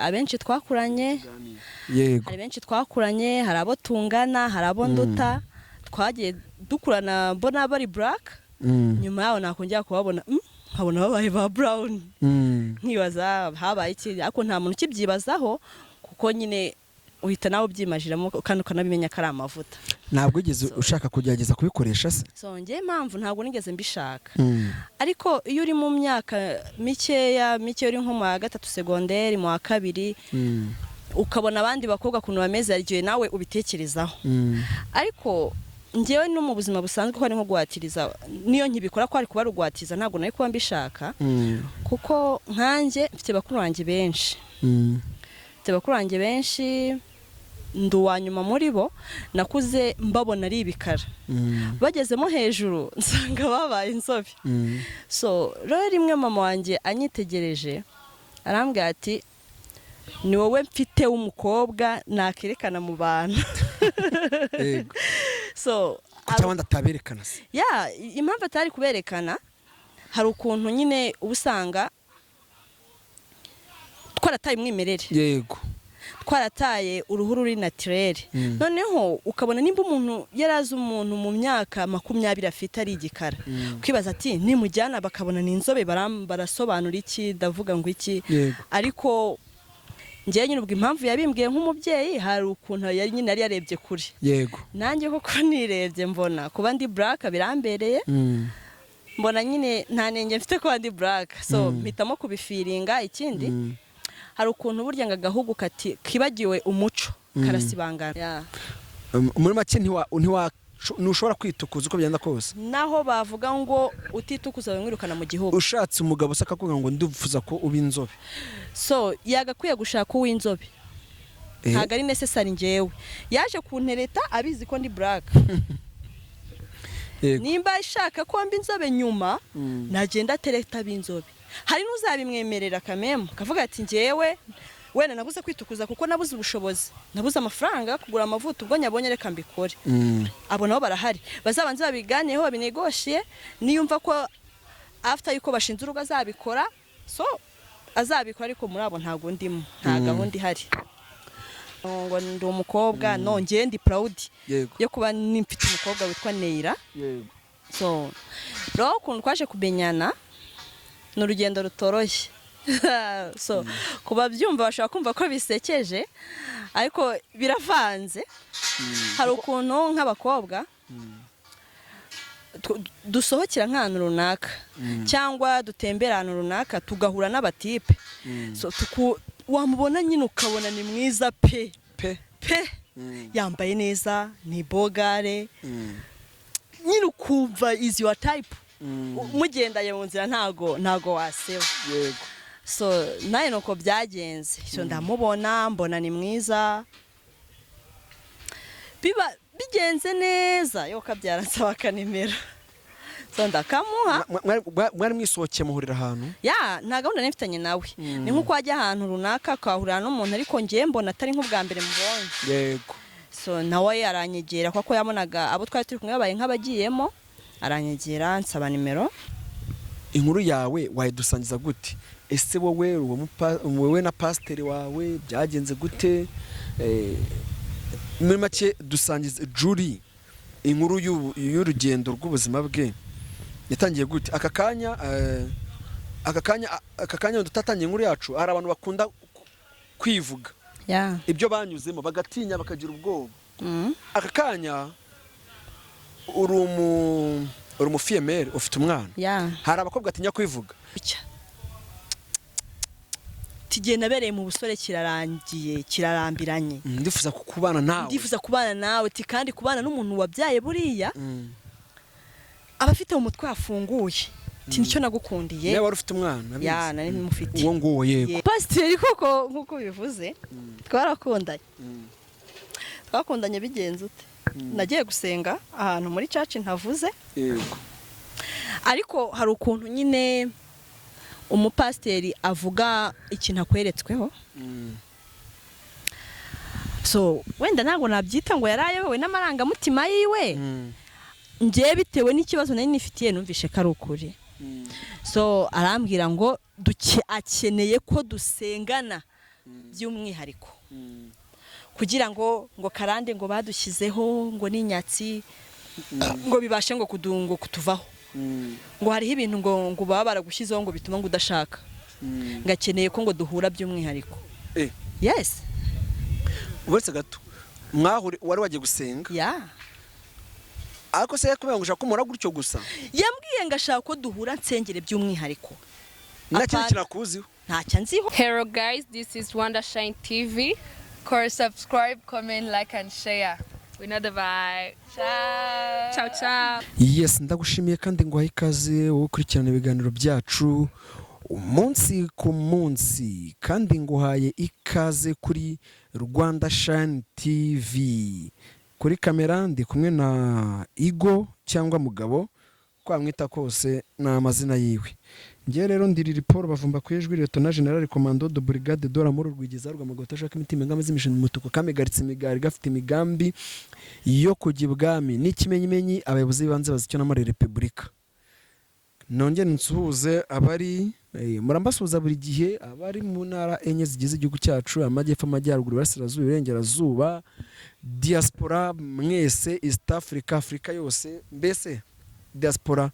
abenshi twakuranye yego hari benshi twakuranye hari abo tungana hari abo nduta twagiye dukurana mbona bari black nyuma yaho nakongera kubabona nkabona babaye ba brown nkibaza habaye iki ariko nta muntu kibyibazaho kuko nyine uhita nawe byimajiramo kandi ukanabimenya ko ari amavuta. Ntabwo ugeze ushaka kugerageza kubikoresha se? So ngiye impamvu ntabwo nigeze mbishaka ariko iyo uri mu myaka mikeya uri nko mu 3 segonderi mu 2 ukabona abandi bakobwa kuntu bameze arigiye nawe ubitekerezaho ariko ngewe no mu buzima busanzwe ko ari nko guhatiriza niyo nkibikora ko ari kuba rugwatiza ntabwo nayo kuba mbishaka kuko nkanje mfite bakuru banjye benshi nduwanyuma muri bo nakuze mbabona ari ibikara bagezemo hejuru nsanga babaye inzobe so rero rimwe mama wanjye anyitegereje arambwira ati ni wowe mfite umukobwa nakerekana mu bantu yego so cyangwa ndataberekana se impamvu atari kuberekana hari ukuntu nyine ubusanga twarataye umwimerere yego twarataye uruhu ruri naturel noneho ukabona nimba umuntu yarazi umuntu mu myaka 20 afite ari igikara kwibaza ati nimujyana bakabona ni inzobe barasobanura iki ndavuga ngo iki ariko ngiye nyine ubwo impamvu yabimbwiye nk'umubyeyi hari ukuntu yari nyine ari yarebye kuri yego nanjye koko nirebye mbona kuba ndi black birambereye mbona nyine nta nenge mfite kuba ndi black so mpitamo kubifiringa ikindi hari ukuntu burya ngo agahugu kibagiwe umuco karasibangana muri make ntushobora kwitukuza uko byenda kose naho bavuga ngo utitukuza bamwirukana mu gihugu ushatse umugabo usaka kuvuga ngo ndifuza ko uba inzobe so yagakwiye gushaka uw'inzobe ntago ari necessary ngewe yaje kuntereta abizi ko ndi black nimba ishaka ko mba inzobe nyuma nagenda tereta b'inzobe hari n'uzabimwemerera kamemo kavuga ati ngewe wena nabuze kwitukuza kuko nabuze ubushobozi nabuze amafaranga kugura amavuta ubwo nyabonye reka mbikore abo nabo barahari bazabanze babiganiyeho babinegoshiye niyumva ko after yuko bashinze urugo azabikora so azabikora ariko muri abo ntago ndimo nta gahunda ihari ngo ndi umukobwa nongeye ndi proud yo kuba nimfite umukobwa witwa Neira so rero ukuntu twaje kumenyana n'urugendo rutoroshye so kuba byumva bashaka kumva ko bisekeje ariko biravanze hari ukuntu nk'abakobwa dusohokera nk'ahantu runaka cyangwa dutembera ahantu runaka tugahura n'abatipe so wamubona nyine ukabona ni mwiza pe yambaye neza ni bogare nyine ukumva is your type mugendaye mu nzira ntago waseba yego so naye nuko byagenze so ndamubona mbona ni mwiza bigenze neza yo kabyara nsaba kanimero so ndakamuha mwari mwisohokeye muhurira ahantu nta gahunda nifitanye nawe ni nkuko wajya ahantu runaka kahurira n'umuntu ariko ngiye mbona atari nk'ubwa mbere mubonye yego so nawe yaranyegera kuko yabonaga abo twari turi kumwe babaye nk'abagiyemo aranyegera nsaba nimero. Inkuru yawe wayidusangiza gute? Ese wowe na pasiteri wawe byagenze gute? Muri make dusangiza Julie inkuru y'urugendo rw'ubuzima bwe yatangiye gute? Aka kanya dutatangiye inkuru yacu hari abantu bakunda kwivuga ibyo banyuzemo bagatinya bakagira ubwoba. Aka kanya uri umufiyemere ufite umwana hari abakobwa atinya kwivuga tigiye nabereye mu busore kirarambiranye ndifuza kubana nawe kandi kubana n'umuntu wabyaye buriya abafite mu mutwe afunguye nicyo nagukundiye nawe wari ufite umwana nari mufite uwo nguwo yego pasiteri koko nkuko bivuze twakundanye bigenze ute nagiye gusenga ahantu muri church ntavuze ariko hari ukuntu nyine umupasiteri avuga ikintu akweretsweho so wenda ntabwo nabyita ngo yarayobewe n'amarangamutima yiwe ngiye bitewe n'ikibazo nari nifitiye numvishe ko ari ukuri so arambwira ngo akeneye ko dusengana by'umwihariko kugira ngo karande ngo badushyizeho ngo n'inyatsi ngo bibashe ngo kutuvaho ngo hariho ibintu ngo baba baragushyizeho ngo bituma ngo udashaka ngakeneye ko ngo duhura by'umwihariko yes uretse gato mwahure wari wagiye gusenga ariko se yakubwira ngo ushaka kumura gutyo gusa yambwiye ngo ashaka ko duhura nsengere by'umwihariko nta kintu kinakuziho ntacyo nziho. Hello guys, this is Wonder Shine TV. Course subscribe, comment, like and share. We know the vibe. Ciao. Ciao ciao. Yes, ndagushimiye kandi nguhaye ikaze wowe ukurikirana ibiganiro byacu umunsi ku munsi kandi nguhaye ikaze kuri Rwanda Shine TV. Kuri kamera ndi kumwe na Igo cyangwa Mugabo kwa mwita kose na amazina yiwe. Ngiye rero ndirira Paul bavumba kwijwi Lieutenant General Commando de Brigade Dora muri Rwigiza rwa Magota shaka imitima ingamba z'imishinga mutuko kamegaritse imigari gafite imigambi yo kujya ibwami n'ikimenyimenyi abayobozi banze bazicyo na muri Republika. Nongeye nsuhuze abari murambasuhuza buri gihe abari mu ntara enye zigize igihugu cyacu amajyepfo amajyaruguru barasirazuba irengerazuba diaspora mwese East Africa Afrika yose mbese diaspora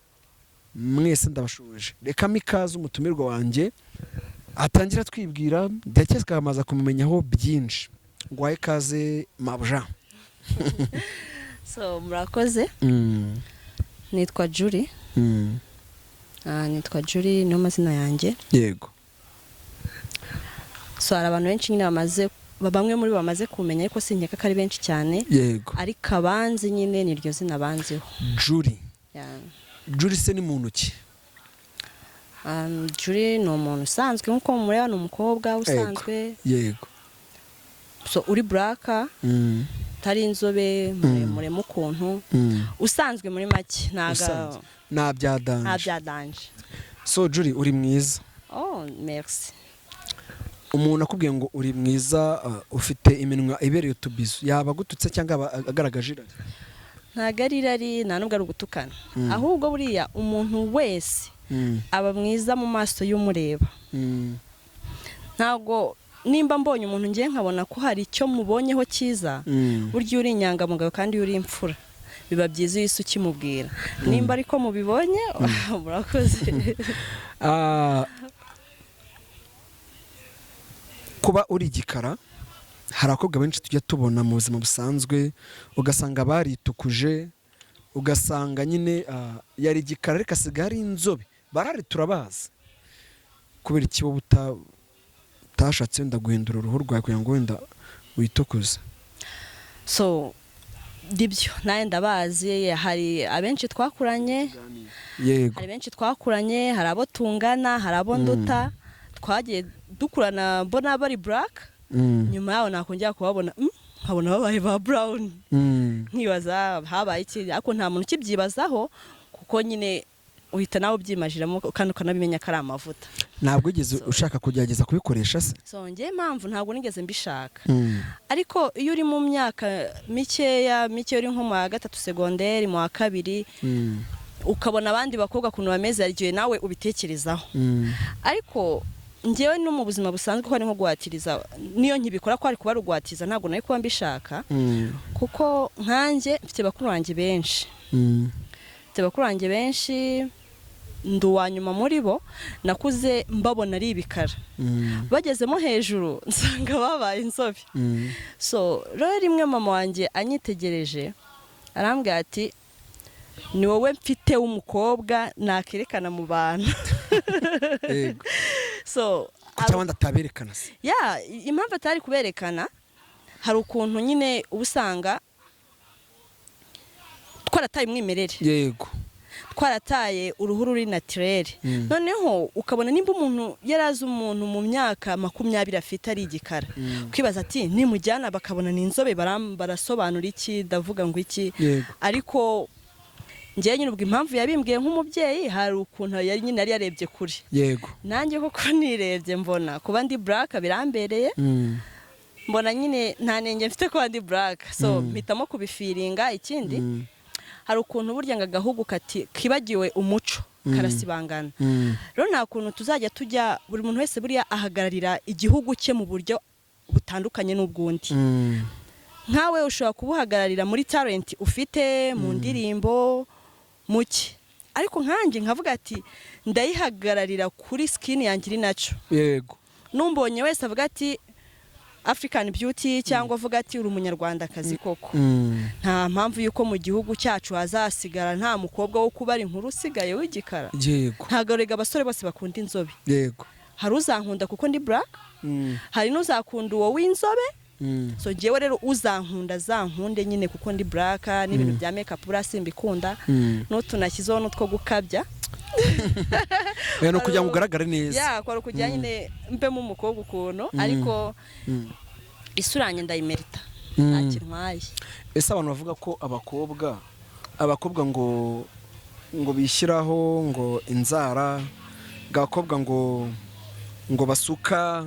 mwese ndabashuje. Reka mikaze umutumirwa wanjye atangira twibwira ndakeka kamaza kumumenyaho byinshi. Ngwaye kaze Mabuja. So murakoze. Nitwa Julie. Nitwa Julie no mazina yanjye. Yego. So hari abantu benshi nyine bamwe muri bamaze kumenya ariko sinkeka ko ari benshi cyane. Yego. Ariko abanzi nyine niryo zina banziho. Julie. Julie se ni muntu ki? Julie ni umuntu usanzwe nkuko mureba ni umukobwa usanzwe. Yego. So uri black tari inzobe muremure mukuntu usanzwe muri make nta byadanje. So Julie uri mwiza. Oh merci. Umuntu akubwiye ngo uri mwiza ufite iminwa ibereye utubizo yaba gututse cyangwa agaragaje irari? Ntago ari irari nta nubwo ari ugutukana ahubwo buriya umuntu wese aba mwiza mu maso y'umureba. Ntago nimba mbonye umuntu ngiye nkabona ko hari icyo mubonyeho cyiza burya uri inyangamugayo kandi uri imfura biba byiza iyo isi ukimubwira. Nimba ariko mubibonye murakoze. Kuba uri igikara hari abakobwa benshi tujya tubona mu buzima busanzwe ugasanga baritukuje ugasanga nyine yari igikara ariko asigaye ari inzobe barari turabazi kubera ikibo utashatse wenda guhindura uruhu rwawe kugira ngo wenda witukuze. So dibyo naye ndabazi hari abenshi twakuranye. Yego. Hari benshi twakuranye hari abo tungana hari abo nduta twagiye dukurana mbona bari black nyuma yaho nakongera kubabona nkabona babaye ba brown nkibaza habaye iki ariko nta muntu kibyibazaho kuko nyine uhita nawe byimajiramo kandi ukanabimenya ko ari amavuta. Ntabwo ugeze ushaka kugerageza kubikoresha se? So ngiye impamvu ntabwo nigeze mbishaka ariko iyo uri mu myaka mike uri nko mu wa gatatu segonderi mu wa kabiri ukabona abandi bakobwa kuntu bameze arigiye nawe ubitekerezaho ariko ngewe no mu buzima busanzwe ko ari nko guhatiriza niyo nkibikora ko ari kuba rugwatiza ntabwo nari kuba mbishaka kuko nkanjye mfite bakuru banjye benshi nduwanyuma muri bo nakuze mbabona ari ibikara bagezemo hejuru nsanga babaye inzobe. So rero rimwe mama wanjye anyitegereje arambwira ati ni wowe mfite w'umukobwa nakerekana mu bantu. Yego. So cyangwa ataberekana se? Impamvu atari kuberekana hari ukuntu nyine ubusanga twarataye umwimerere. Yego. Twarataye uruhu ruri naturel. Noneho ukabona nimba umuntu yarazi umuntu mu myaka 20 afite ari igikara kwibaza ati nimujyana bakabona ni inzobe barasobanura iki ndavuga ngo iki ariko ngiye nyine ubwo impamvu yabimbwiye nk'umubyeyi hari ukuntu yari nyine yari yarebye kuri. Yego. Nanjye koko nirebye mbona kuba ndi black birambereye mbona nyine nta nenge mfite kuba ndi black so mpitamo kubifiringa. Ikindi hari ukuntu burya ngo agahugu kibagiwe umuco karasibangana rero nta kuntu tuzajya tujya buri muntu wese buriya ahagararira igihugu cye mu buryo butandukanye n'ubwundi nkawe ushobora kubuhagararira muri talent ufite mu ndirimbo muke ariko nkanjye nkavuga ati ndayihagararira kuri skin yanjye iri naco yego numbonye wese avuga ati African Beauty cyangwa avuga ati uri umunyarwandakazi koko nta mpamvu yuko mu gihugu cyacu hazasigara nta mukobwa wo kubara inkuru usigaye w'igikara yego ntago rega abasore bose bakunda inzobe yego hari uzankunda kuko ndi black hari n'uzakunda uwo w'inzobe so jewe rero uzankunda zankunde nyine kuko ndi black n'ibintu bya makeup burasimbikunda n'utunashyizeho n'utwo gukabya no kugira ngo ugaragare neza kwa kujya nyine mbemo umukobwa ukuntu ariko isuranye ndayimerita ntakintwaye ese abantu bavuga ko abakobwa ngo bishyiraho ngo inzara abakobwa ngo basuka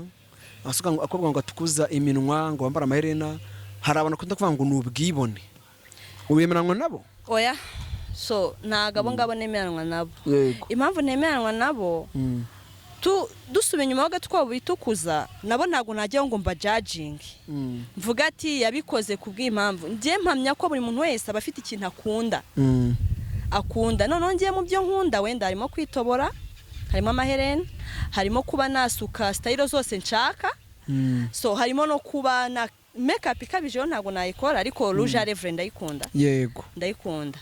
abakobwa ngo atukuza iminwa ngo bambara amaherena hari abantu bakunda kuvuga ngo ni ubwibone ubemeranwa nabo oya so ntago ngabo nemeranwa nabo impamvu nemeranwa nabo dusubiye inyuma gato twabo bitukuza nabo ntago najya ngo mba judging mvuga ati yabikoze kubw'impamvu ngiye mpamya ko buri muntu wese aba afite ikintu akunda none ngiye mu byo nkunda wenda harimo kwitobora harimo amaherena harimo kuba nasuka style zose nshaka so harimo no kuba na makeup ikabije ntago nayikora ariko rouge à lèvres ndayikunda yego ndayikunda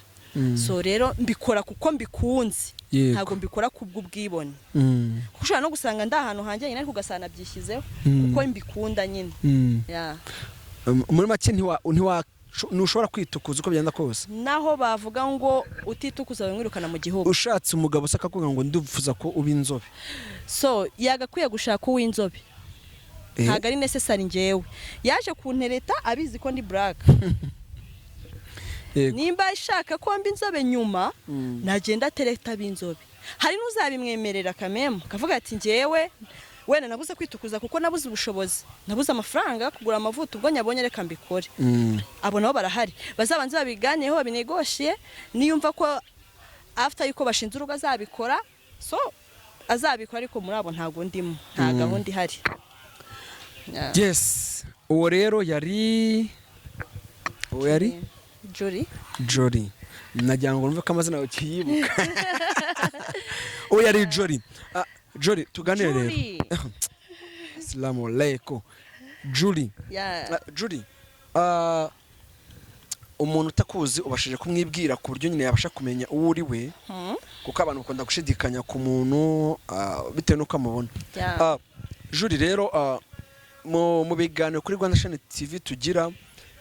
so rero mbikora kuko mbikunze ntago mbikora kubw'ubwibone kushobora no gusanga ndahantu hanjye nyine ariko ugasana byishyizeho kuko mbikunda nyine muri make ntushobora kwitukuza uko byenda kose naho bavuga ngo utitukuza wimwirukana mu gihugu ushatse umugabo usaka kuvuga ngo ndifuza ko uba inzobe so yagakwiye gushaka uw'inzobe ntago ari necessary njyewe yaje kuntereta abizi ko ndi black nimba ishaka ko mba inzobe nyuma nagenda tereta b'inzobe hari n'uzabimwemerera kamemo kavuga ati njyewe wenda nabuze kwitukuza kuko nabuze ubushobozi nabuze amafaranga kugura amavuta ubwo nyabonye reka mbikore abo nabo barahari bazabanze babiganyeho babinegoshiye niyumva ko after yuko bashinze urugo azabikora so azabikora ariko muri abo ntago ndimo nta gahunda ihari yes uwo rero yari Jory nagira ngo numve ko amazina yawe kiyibuka uwo yari Jory tuganire rero Assalamu alaikum Jory umuntu utakuzi ubashije kumwibwira ku buryo nyine yabasha kumenya uwo uri we kuko abantu bakunda gushidikanya ku muntu bitewe n'uko amubona Jory rero mu biganiro kuri Rwanda Shine TV tugira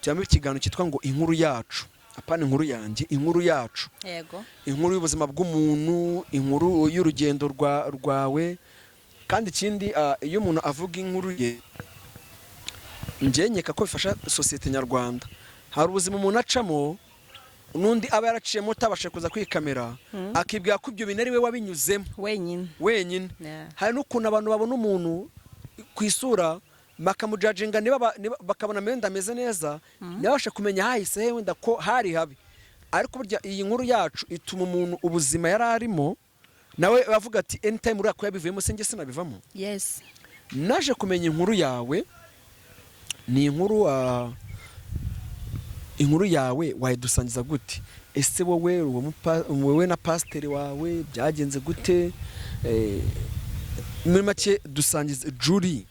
cyangwa ikiganiro cyitwa ngo inkuru yacu apana inkuru yanjye inkuru yacu yego inkuru y'ubuzima bw'umuntu inkuru y'urugendo rwawe kandi ikindi iyo umuntu avuga inkuru ye ngenyeka ko bifasha societe nyarwanda hari ubuzima umuntu acamo nundi aba yaraciyemo utabashe kuza kwikamera akibwira ko ibyo bintu ari we wabinyuzemo wenyine hari n'ukuntu abantu babona umuntu ku isura bakamujajinga bakabona amenda ameze neza ntibabashe kumenya hahise wenda ko hari habi ariko burya iyi nkuru yacu ituma umuntu ubuzima yari arimo nawe bavuga ati anytime uriya ko yabivuyemo se njye sinabivamo naje kumenya inkuru yawe ni inkuru yawe wayidusangiza gute ese wowe na pasiteri wawe byagenze gute muri make dusangiza Jory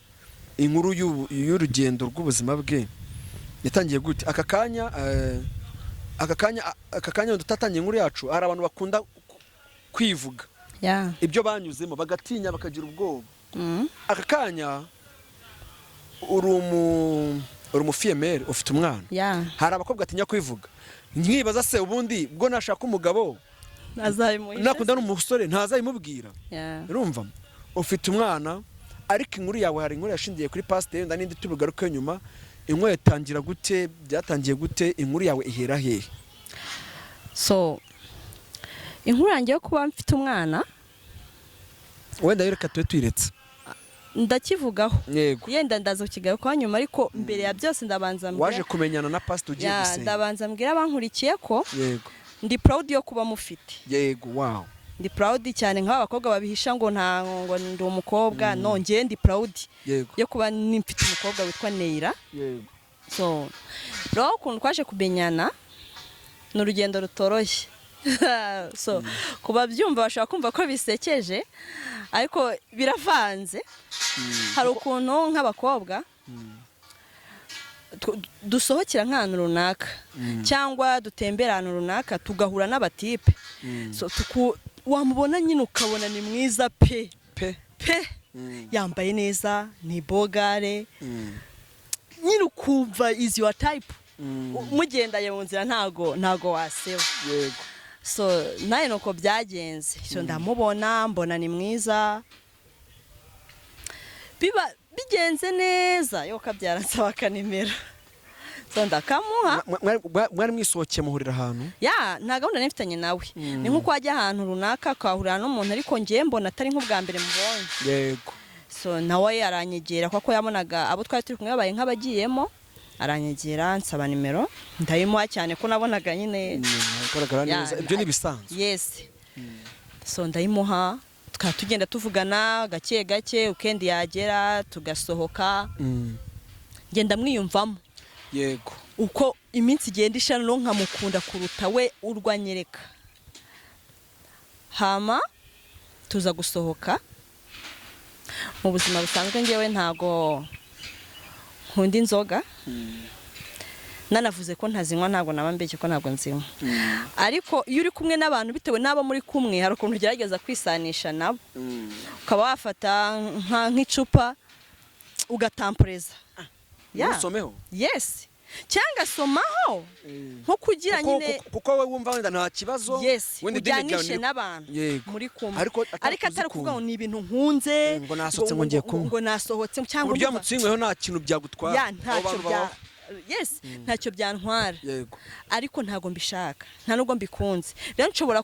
inkuru y'urugendo rw'ubuzima bwe yatangiye gute aka kanya dutatangiye inkuru yacu hari abantu bakunda kwivuga ibyo banyuzemo bagatinya bakagira ubwoba aka kanya uri umufiyemeri ufite umwana hari abakobwa atinya kwivuga nkibaza se ubundi bwo nashaka umugabo nakunda n'umusore ntazayimubwira urumva ufite umwana ariko inkuru yawe hari inkuru yashingiye kuri pasiteri wenda n'indi tubigaruke nyuma inkuru yatangira gute byatangiye gute inkuru yawe ihera hehe so inkuru yanjye yo kuba mfite umwana wenda reka tube twiretse ndakivugaho yego yenda ndaza kukigarukaho nyuma ariko mbere ya byose ndabanza mbwira waje kumenyana na pasiteri ugiye gusenga ndabanza mbwira abankurikiye ko yego ndi proud yo kuba mufite yego wow ndi proud cyane nk'aba bakobwa babihisha ngo nta ngo ndi umukobwa no ngiye ndi proud yo kuba nimfite umukobwa witwa Neira. So rero ukuntu twaje kumenyana n'urugendo rutoroshye. So kuba byumva bashaka kumva ko bisekeje ariko biravanze. Hari ukuntu nk'abakobwa dusohokera nk'ahantu runaka cyangwa dutembera ahantu runaka tugahura n'abatipe. So wamubona nyine ukabona ni mwiza pe yambaye neza ni bogare nyine ukumva is your type. Mugendaye mu nzira ntago waseba. So naye nuko byagenze. So ndamubona mbona ni mwiza bigenze neza yo kabyara nsaba kanimero. So ndakamuha mwari mwisohokeye muhurira ahantu nta gahunda nifitanye nawe. Ni nkuko wajya ahantu runaka kahurira n'umuntu ariko ngiye mbona atari nk'ubwa mbere mubonye. So nawe yaranyegera kuko yabonaga abo twari turi kumwe babaye nk'abagiyemo aranyegera nsaba nimero ndayimuha cyane ko nabonaga nyine ibyo ni bisanzwe. So ndayimuha tugenda tuvugana gake gake ukendi yagera tugasohoka ngenda mwiyumvamo uko iminsi igenda ishana no nkamukunda kuruta we urwanyereka. Hama tuza gusohoka mu buzima busanzwe ngewe ntago nkunda inzoga nanavuze ko ntazinywa ntago nabambeke ko ntago nzinywa ariko iyo uri kumwe n'abantu bitewe n'abo muri kumwe hari ukuntu ugerageza kwisanisha nabo ukaba wafata nk'icupa ugatamporeza usomeho cyangwa somaho nko kugira nyine kuko we wumva wenda nta kibazo ujyanishe n'abantu muri kumwe ariko atari kuvuga ngo ni ibintu nkunze ngo nasohotse ngo ngiye kumwe ngo nasohotse cyangwa uburyo mutsinyweho nta kintu byagutwara ntacyo byantwara ariko ntago mbishaka nta nubwo mbikunze rero nshobora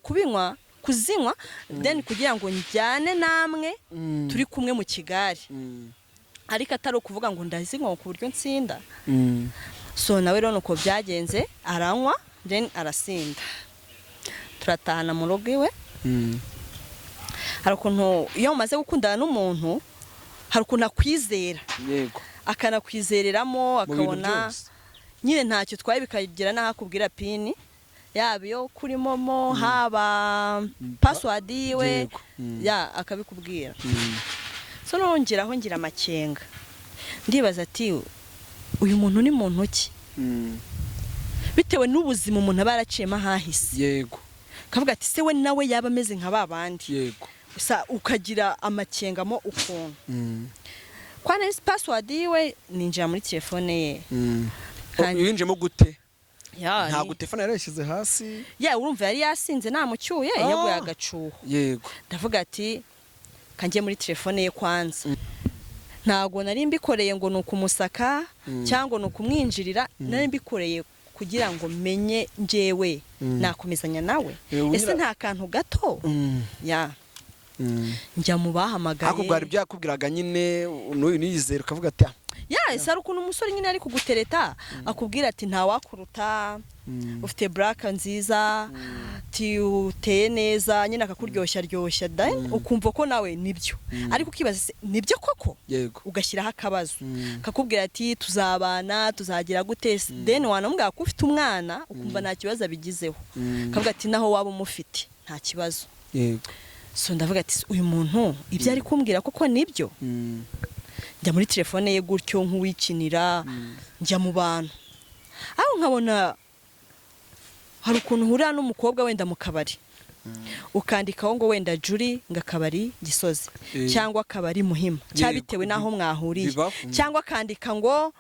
kuzinywa then kugira ngo njyane namwe turi kumwe mu Kigali ariko atari ukuvuga ngo ndazinywa ku buryo nsinda. So nawe rero nuko byagenze aranywa then arasinda turatahana mu rugo iwe. Hari ukuntu iyo umaze gukundana n'umuntu hari ukuntu akwizera akanakwizereramo akabona nyine ntacyo twaye bikagera n'aho akubwira pini yaba iyo kuri momo haba password yiwe akabikubwira. So nongeraho ngira amakenga ndibaza ati uyu muntu ni muntu ki bitewe n'ubuzima umuntu aba yaraciyemo ahahise kavuga ati se we nawe yaba ameze nka babandi gusa ukagira amakengamo ukuntu kwa nese password yiwe ninjira muri telefone ye yinjemo gute ntago telefone yarashyize hasi urumva yari yasinze namucyuye yaguye agacuho ndavuga ati kangiye muri telefone ye kwanza ntago nari mbikoreye ngo nukumusaka cyangwa nukumwinjirira nari mbikoreye kugira ngo menye njewe nakomezanya nawe ese nta kantu gato njya mu bahamagaye ako bwari byakubwiraga nyine n'uyu niyizera ukavuga ati hari ukuntu umusore nyine ari kugutereta akubwira ati nta wakuruta ufite braka nziza uteye neza nyine akakuryoshya ukumva ko nawe nibyo ariko ukibaza nibyo koko ugashyiraho akabazo kakubwira ati tuzabana tuzagira gute then wanamubwira ko ufite umwana ukumva nta kibazo abigizeho kavuga ati naho waba umufite nta kibazo. So ndavuga ati uyu muntu ibyo ari kumbwira koko nibyo. Njya muri telefone ye gutyo nk'uwikinira njya mu bantu aho nkabona hari ukuntu uhurira n'umukobwa wenda mu kabari ukandikaho ngo wenda Juri ngakabari Gisozi cyangwa akabari Muhima cyabitewe naho mwahuriye cyangwa kandika ngo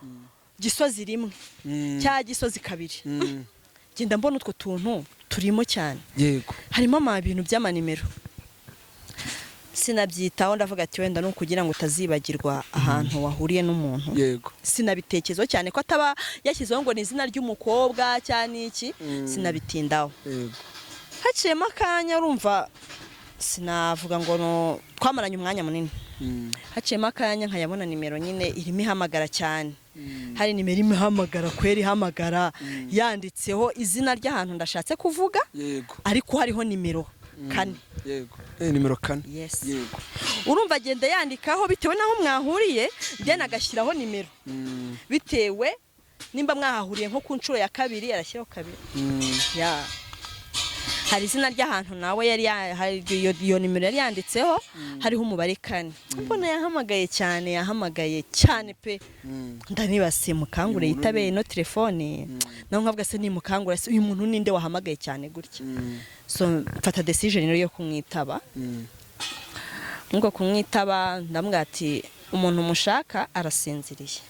Gisozi rimwe cya Gisozi kabiri genda mbona utwo tuntu turimo cyane harimo ibintu by'amanimero sinabyitaho ndavuga ati wenda no kugira ngo utazibagirwa ahantu wahuriye n'umuntu sinabitekerezo cyane ko ataba yashyizeho ngo ni izina ry'umukobwa cyane iki sinabitindaho haciyemo akanya urumva sinavuga ngo twamaranye umwanya munini haciyemo akanya nkayabona nimero nyine irimo ihamagara cyane hari nimero imwe ihamagara kweri ihamagara yanditseho izina ry'ahantu ndashatse kuvuga ariko hariho nimero kane. Yego. Nimero 4. Yes. Yego. Urumva agenda yandikaho bitewe naho mwahuriye, then agashyiraho nimero. Bitewe nimba mwahahuriye nko ku nshuro ya 2 arashyiraho 2. Ya. Hari izina ry'ahantu nawe yari iyo nimero yari yanditseho hariho umubare 4. Mbona yahamagaye cyane pe. Ndanibase mukangure yitabeye no telefone. Naho nkavuga se ni mukangura se uyu muntu ninde wahamagaye cyane gutya. So mfata decision yo kumwitaba. Ngo kumwitaba ndambwa ati umuntu mushaka arasinziriye.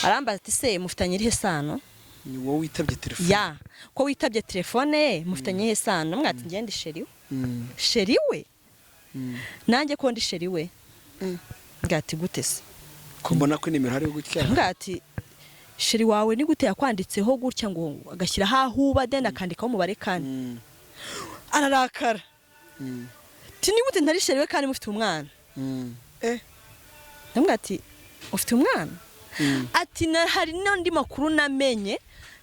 Aramba ati se mufitanye irihe sano? Ni wowe witabye telefone. Ya, ko witabye telefone mufitanye irihe sano? Mwati ngende sheri we. Sheri we? Nanjye ko ndi sheri we. Ngati gute se? Ko mbona ko nimero hari gutya. Ngati sheri wawe ni gute yakwanditseho gutya ngo agashyira hahuba then akandikaho umubare 4. Ararakara. Ti ni gute ntari sheri we kandi mufite umwana? Ndamwati ufite umwana? Ati hari n'andi makuru namenye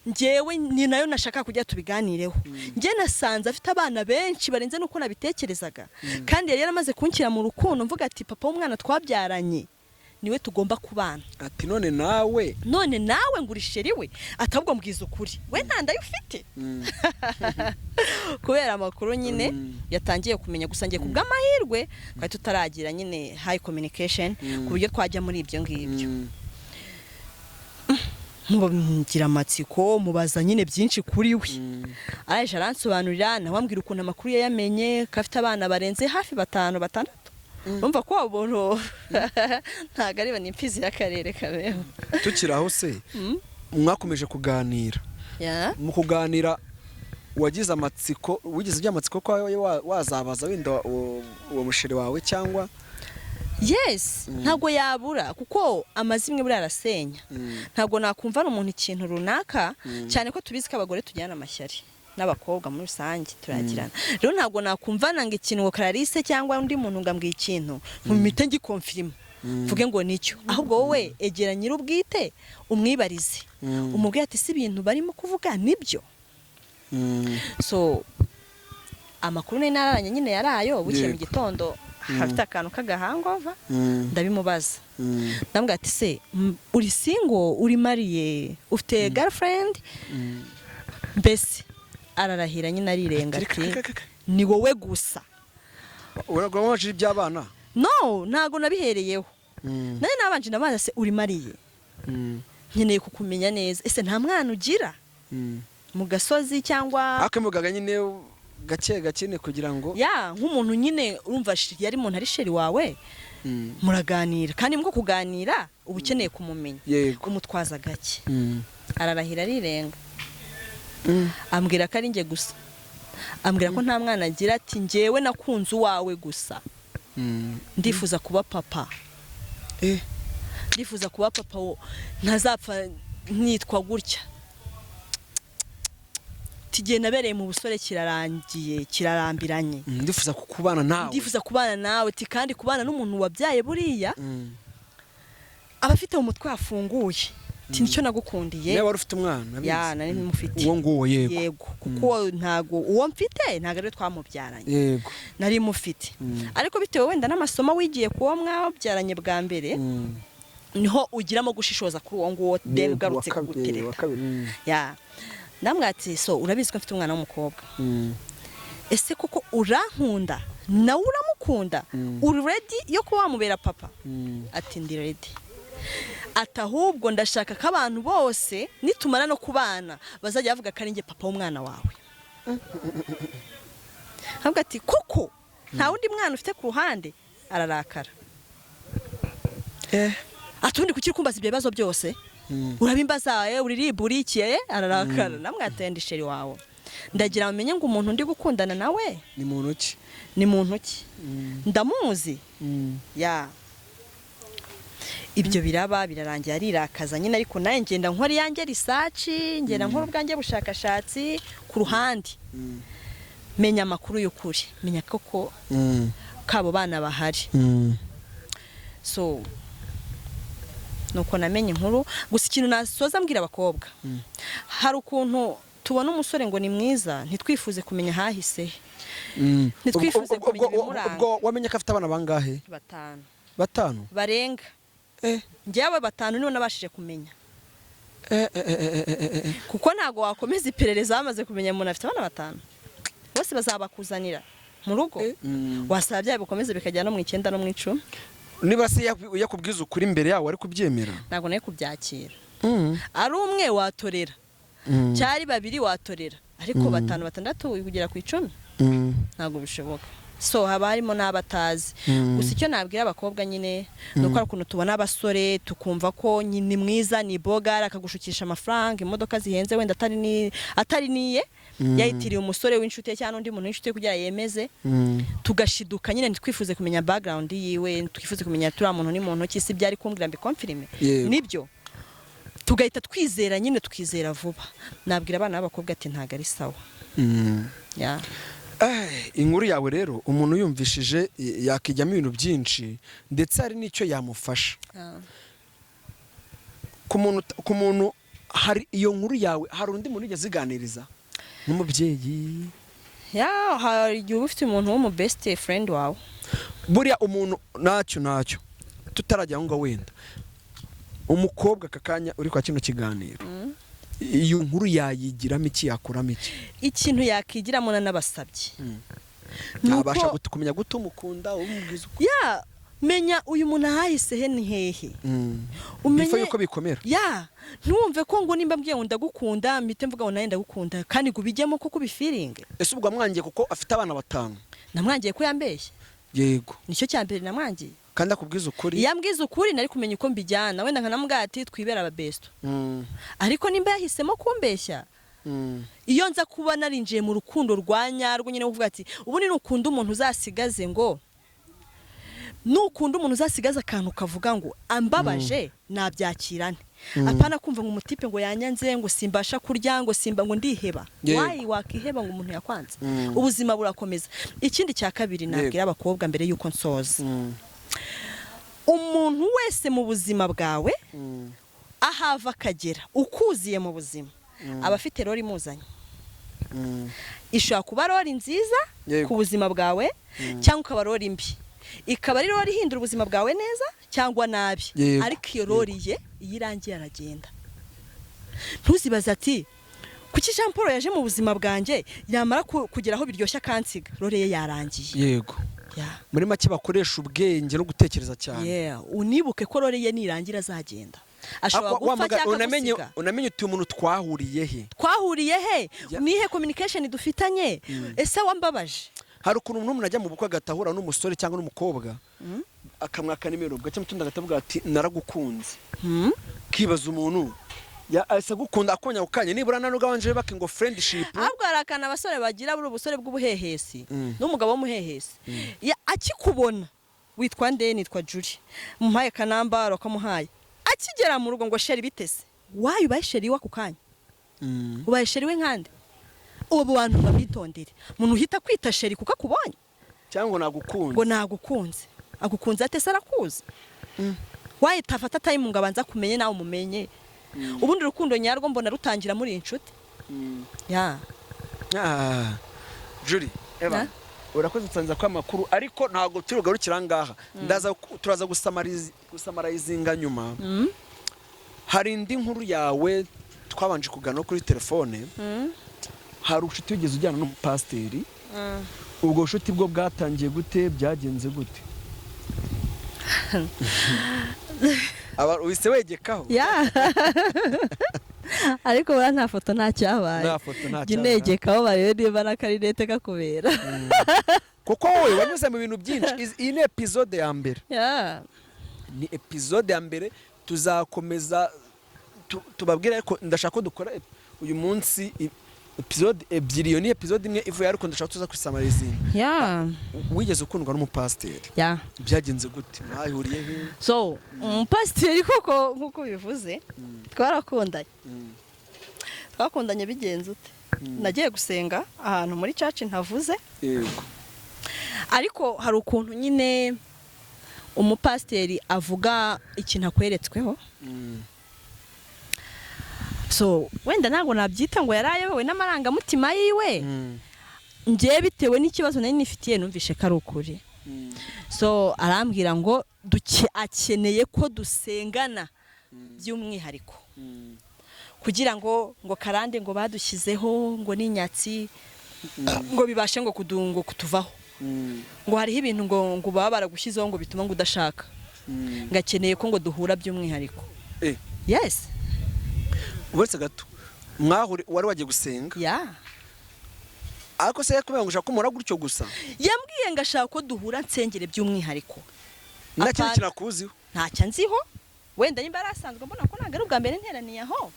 ngewe ni nayo nashaka kujya tubiganireho. Nge nasanze afite abana benshi barenze nuko nabitekerezaga. Kandi yari yaramaze kunkira mu rukundo mvuga ati papa w'umwana twabyaranye niwe tugomba kubana. Ati none nawe ngurisheri we atabwo mbwiza ukuri. We ntandayo ufite. Kubera amakuru nyine yatangiye kumenya gusa ngiye kubw'amahirwe twari tutaragira nyine high communication ku buryo twajya muri ibyo ngibyo. Mubagira amatsiko mubaza nyine byinshi kuri we. Araje aransobanurira nawe ambwira ukuntu amakuru yamenye kafite abana barenze hafi 5 6. Umva ko aboro ntago ari banimfizi y'akarere kabeho. Tukiraho se mwakomeje kuganira. Mu kuganira wagize amatsiko wigize by'amatsiko ko wazabaza wenda uwo musheri wawe cyangwa? Yes, ntago yabura kuko amazimwe buri arasenya. Ntago nakumva ari umuntu ikintu runaka cyane ko tubizi ko abagore tujyana amashyari n'abakobwa muri rusange turagirana. Rero ntago nakumva nanga ikintu ngo Clarisse cyangwa undi muntu ngambwiye ikintu nkumite ngikonfirma vuge ngo nicyo. Ahubwo wowe egera nyirubwite umwibarize. Umubwiye ati si ibintu barimo kuvuga nibyo. So amakuru nararanye nyine yarayo bukiye mu gitondo hafite akantu k'agahangova ndabimubaza. Ndambwira ati se uri single uri mariye ufite girlfriend? Mbese ararahira nyine arirenga ati ni wowe gusa. Uragwaje iby'abana? No, ntago nabihereyeho. Nane nabanje nabaza se uri mariye? Nkeneye kukumenya neza. Ese nta mwana ugira? Mu gasozi cyangwa akemugaga nyine gake kugira ngo ya nk'umuntu nyine urumva yari muntu ari sheri wawe muraganira kandi mko kuganira uba ukeneye kumumenya umutwaza gake. Ararahira arirenga. Ambwira ko ari nge gusa. Ambwira ko nta mwana agira ati ngewe nakunze wawe gusa. Ndifuza kuba papa. Ndifuza kuba papa wo ntazapfa nitwa gutya. Tigiye nabereye mu busore kirarangiye kirarambiranye. Ndifuza kukubana nawe. Ndifuza kubana nawe ti kandi kubana n'umuntu wabyaye buriya. Abafite mu mutwe afunguye. Ti nicyo nagukundiye. Nawe wari ufite umwana? Ya nari mufite. Uwo nguwo yego. Yego kuko ntago uwo mfite ntago ari twamubyaranye. Yego. Nari mufite. Ariko bitewe wenda n'amasomo wigiye kuwo mwabyaranye bwa mbere. Niho ugiramo gushishoza kuri uwo nguwo degarutse kugutereka. Ya. Ndamwati so urabizi ko mfite umwana w'umukobwa. Ese koko urankunda nawe uramukunda uri ready yo kuba wamubera papa? Ati ndi ready. Atahubwo ndashaka ko abantu bose nitumara no kubana bazajya bavuga ko ari nge papa w'umwana wawe. Habwa ati koko nta wundi mwana ufite ku ruhande? Ararakara. Atundi kuki kumbaza ibyo bibazo byose? Urabimbaza uriribulikiye? Ararakara. Namwatende sheri wawe. Ndagira amenye ngo umuntu ndi gukundana nawe ni muntu ki? Ni muntu ki? Ndamuzi. Ya. Ibyo biraba birarangiye arirakaza nyine ariko naye ngenda nkora yanjye research, ngenda nkora ubwanjye bushakashatsi ku ruhande. Menya amakuru y'ukuri. Menya koko kabo bana bahari. So nuko namenye inkuru gusa ikintu nasoza mbwira abakobwa. Hari ukuntu tubona umusore ngo ni mwiza ntitwifuze kumenya hahise. ntitwifuze kumenya ibimuranga. ubwo wamenye ko afite abana bangahe? 5 5 barenga njyewe 5 nibo nabashije kumenya kuko ntago wakomeza iperereza bamaze kumenya umuntu afite abana 5 bose bazabakuzanira mu rugo wasaba byawe bikomeze bikajya no mu 9 no mu 10. niba se yakubwiza ukuri imbere yawe ari kubyemera ntago naye kubyakira ari umwe watorera cyari 2 watorera ariko 5 6 kugera ku 10 ntago bishoboka. So haba harimo n'abatazi gusa icyo nabwira abakobwa nyine nuko ukuntu tubona abasore tukumva ko nyine mwiza ni boga akagushukisha amafaranga imodoka zihenze wenda atari niye yahitiriye umusore w'inshuti cyangwa undi muntu w'inshuti kugira yemeze tugashiduka nyine ntitwifuze kumenya background yiwe twifuze kumenya turi muntu ni muntu ki si byari kumbwira mbi confirme nibyo tugahita twizera nyine tukizera vuba. Nabwira abana b'abakobwa ati ntago ari sawa. Inkuru yawe rero umuntu yumvishije yakijyamo ibintu byinshi ndetse hari n'icyo yamufasha ku muntu. Hari iyo nkuru yawe hari undi muntu ugeze ziganiriza n'umubyeyi hari igihe ufite umuntu wo mu best friend wawe buriya umuntu nacyo tutarajya ngo wenda umukobwa kakanya uri kwa kino kiganiro iyo nkuru yayigiramo iki yakuramo iki ikintu yakigiramo n'abasabye nabasha kumenya gutumukunda umubwiza menya uyu muntu ahahise he ni hehe umenye yuko bikomera ntumve ko ngo nimba mbwiye ngo ndagukunda mpite mvuga ngo nawe ndagukunda kandi gubijyemo koko bifiringe. Ese ubwo mwangiye kuko afite abana 5 namwangiye ko yambeshye yego nicyo cyambere namwangiye kandi akubwiza ukuri yambwiza ukuri nari kumenya uko mbijyana wenda nkanamubwira ati twibera ababesto ariko nimba yahisemo kumbeshya iyo nza kuba narinjiye mu rukundo rwa nyarwo nyine uvuga ati ubu ni ukunda umuntu uzasigaze ngo nukunda umuntu uzasigaza akantu kavuga ngo ambabaje nabyakirane apana kumva ngo umutipe ngo yanyanze ngo simbasha kurya ngo simba ngo ndiheba wayi wakiheba ngo umuntu yakwanze ubuzima burakomeza. Ikindi cya kabiri nabwira abakobwa mbere yuko nsoza umuntu wese mu buzima bwawe ahava akagera ukuziye mu buzima aba afite rori imuzanye ishobora kuba rori nziza ku buzima bwawe cyangwa ukaba rori mbi ikaba ari rori ihindura ubuzima bwawe neza cyangwa nabi ariko iyo rori ye iyirangiye aragenda. Ntuzibaza ati kuki Jean Paul yaje mu buzima bwanjye yamara kugera aho biryoshya kansiga rori ye yarangiye. Yego muri make bakoresha ubwenge no gutekereza cyane unibuke ko rori ye nirangira azagenda ashobora gupfa cyangwa gusiga. Unamenye uti umuntu twahuriye he nihe communication dufitanye ese wambabaje. Hari ukuntu umuntu ajya mu bukwe agatahura n'umusore cyangwa n'umukobwa akamwaka nimero bwa cyangwa ndagatavuga ati naragukunze kibaza umuntu asa gukunda akonya ukanye nibura nanuga wanje bake ngo friendship ahubwo harakana abasore bagira buri ubusore bw'ubuhehesi n'umugabo w'umuhehesi akikubona witwa nde nitwa Julie muhaye kanamba rokamuhaye akigera mu rugo ngo sheri bitese wayi ubaye sheri wa kukanya ubaye sheri we nkande ubu bantu babitondere umuntu uhita kwita sheri kuko akubonye cyangwa nagukunze ngo nagukunze agukunze atese arakuza wahita afata time ngo abanza kumenye nawe umumenye ubundi rukundo nyarwo mbona rutangira muri inshuti Julie Eva urakoze tsanza kwa makuru ariko ntago turugarukira ngaha ndaza turaza gusamarizinga nyuma hari indi nkuru yawe twabanje kugana kuri telefone hari ubucuti ugeze ujyana n'umupasteri ubwo bucuti bwo bwatangiye gute byagenze gute aba wise wegekaho ariko bura nta foto nta cyabaye ginegekaho barebe niba n'akarinete kakubera kuko wowe wanyuze mu bintu byinshi iyi ni episode ya mbere ni episode ya mbere tuzakomeza tubabwira ariko ndashaka ko dukora uyu munsi episode ebyiri yo ni episode imwe ivuye ariko ndashaka tuza kwisamarizinga wigeze ukundwa n'umupasteri byagenze gute mwahuriye he so umupasteri koko nkuko bivuze twakundanye bigenze ute nagiye gusenga ahantu muri church ntavuze yego ariko hari ukuntu nyine umupasteri avuga ikintu akweretsweho so wenda ntago nabyita ngo yarayobewe n'amarangamutima yiwe ngiye bitewe n'ikibazo nari nifitiye numvishe ko ari ukuri. So arambwira ngo akeneye ko dusengana by'umwihariko kugira ngo karande ngo badushyizeho ngo n'inyatsi ngo bibashe ngo kutuvaho ngo hariho ibintu ngo baba baragushyizeho ngo bituma ngo udashaka ngakeneye ko ngo duhura by'umwihariko. Yes. Uburetse gato mwahure wari wagiye gusenga. Ariko se yakubwiye ngo ushaka kumura gutyo gusa. Yambwiye ngo ashaka ko duhura nsengere by'umwihariko. Nta kintu kinakuziho. Ntacyo nziho. Wenda nimba arasanzwe mbona ko ntago ari ubwa mbere nteraniye aho.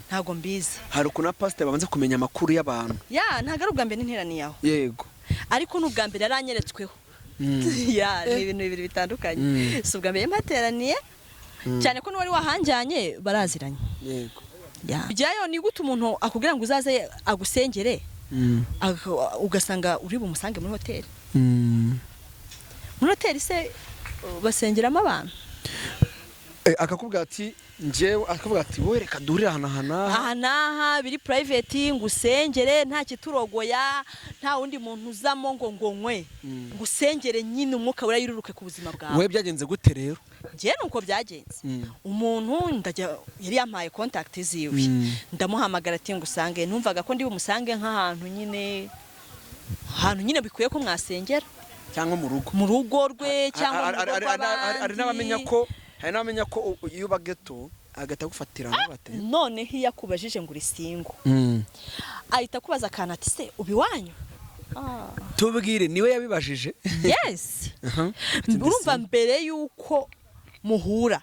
Ntago mbizi. Hari ukuntu pastor babanze kumenya amakuru y'abantu. Ntago ari ubwa mbere nteraniye aho. Yego. Ariko n'ubwa mbere yaranyeretsweho. Ni ibintu bibiri bitandukanye. Si ubwa mbere mpateraniye. Cyane ko n'uwari wahanjyanye baraziranye. Yego. Bijyayo ni gute umuntu akubwira ngo uzaze agusengere. Ugasanga uri bumusange muri hoteli. Muri hoteli se basengeramo abantu. Akakubwira ati njewe akavuga ati wowe reka duhurire aha biri private ngusengere nta kiturogoya nta wundi muntu uzamo ngo nkwe ngusengere nyine umwuka ura yiruruke ku buzima bwawe. Wowe byagenze gute rero? Ngiye nuko byagenze. Umuntu ndajya yari yampaye contact ziwe. Ndamuhamagara ati ngusange numvaga ko ndi bumusange nk'ahantu nyine bikwiye ko mwasengera cyangwa mu rugo rwe cyangwa ari n'abamenya ko iyo bageto agata gufatira bate. None hiya kubajije ngo urisingo. Ahita kubaza kana ati se ubiwanyu? Tubwire niwe yabibajije. Yes. Urumva mbere yuko muhura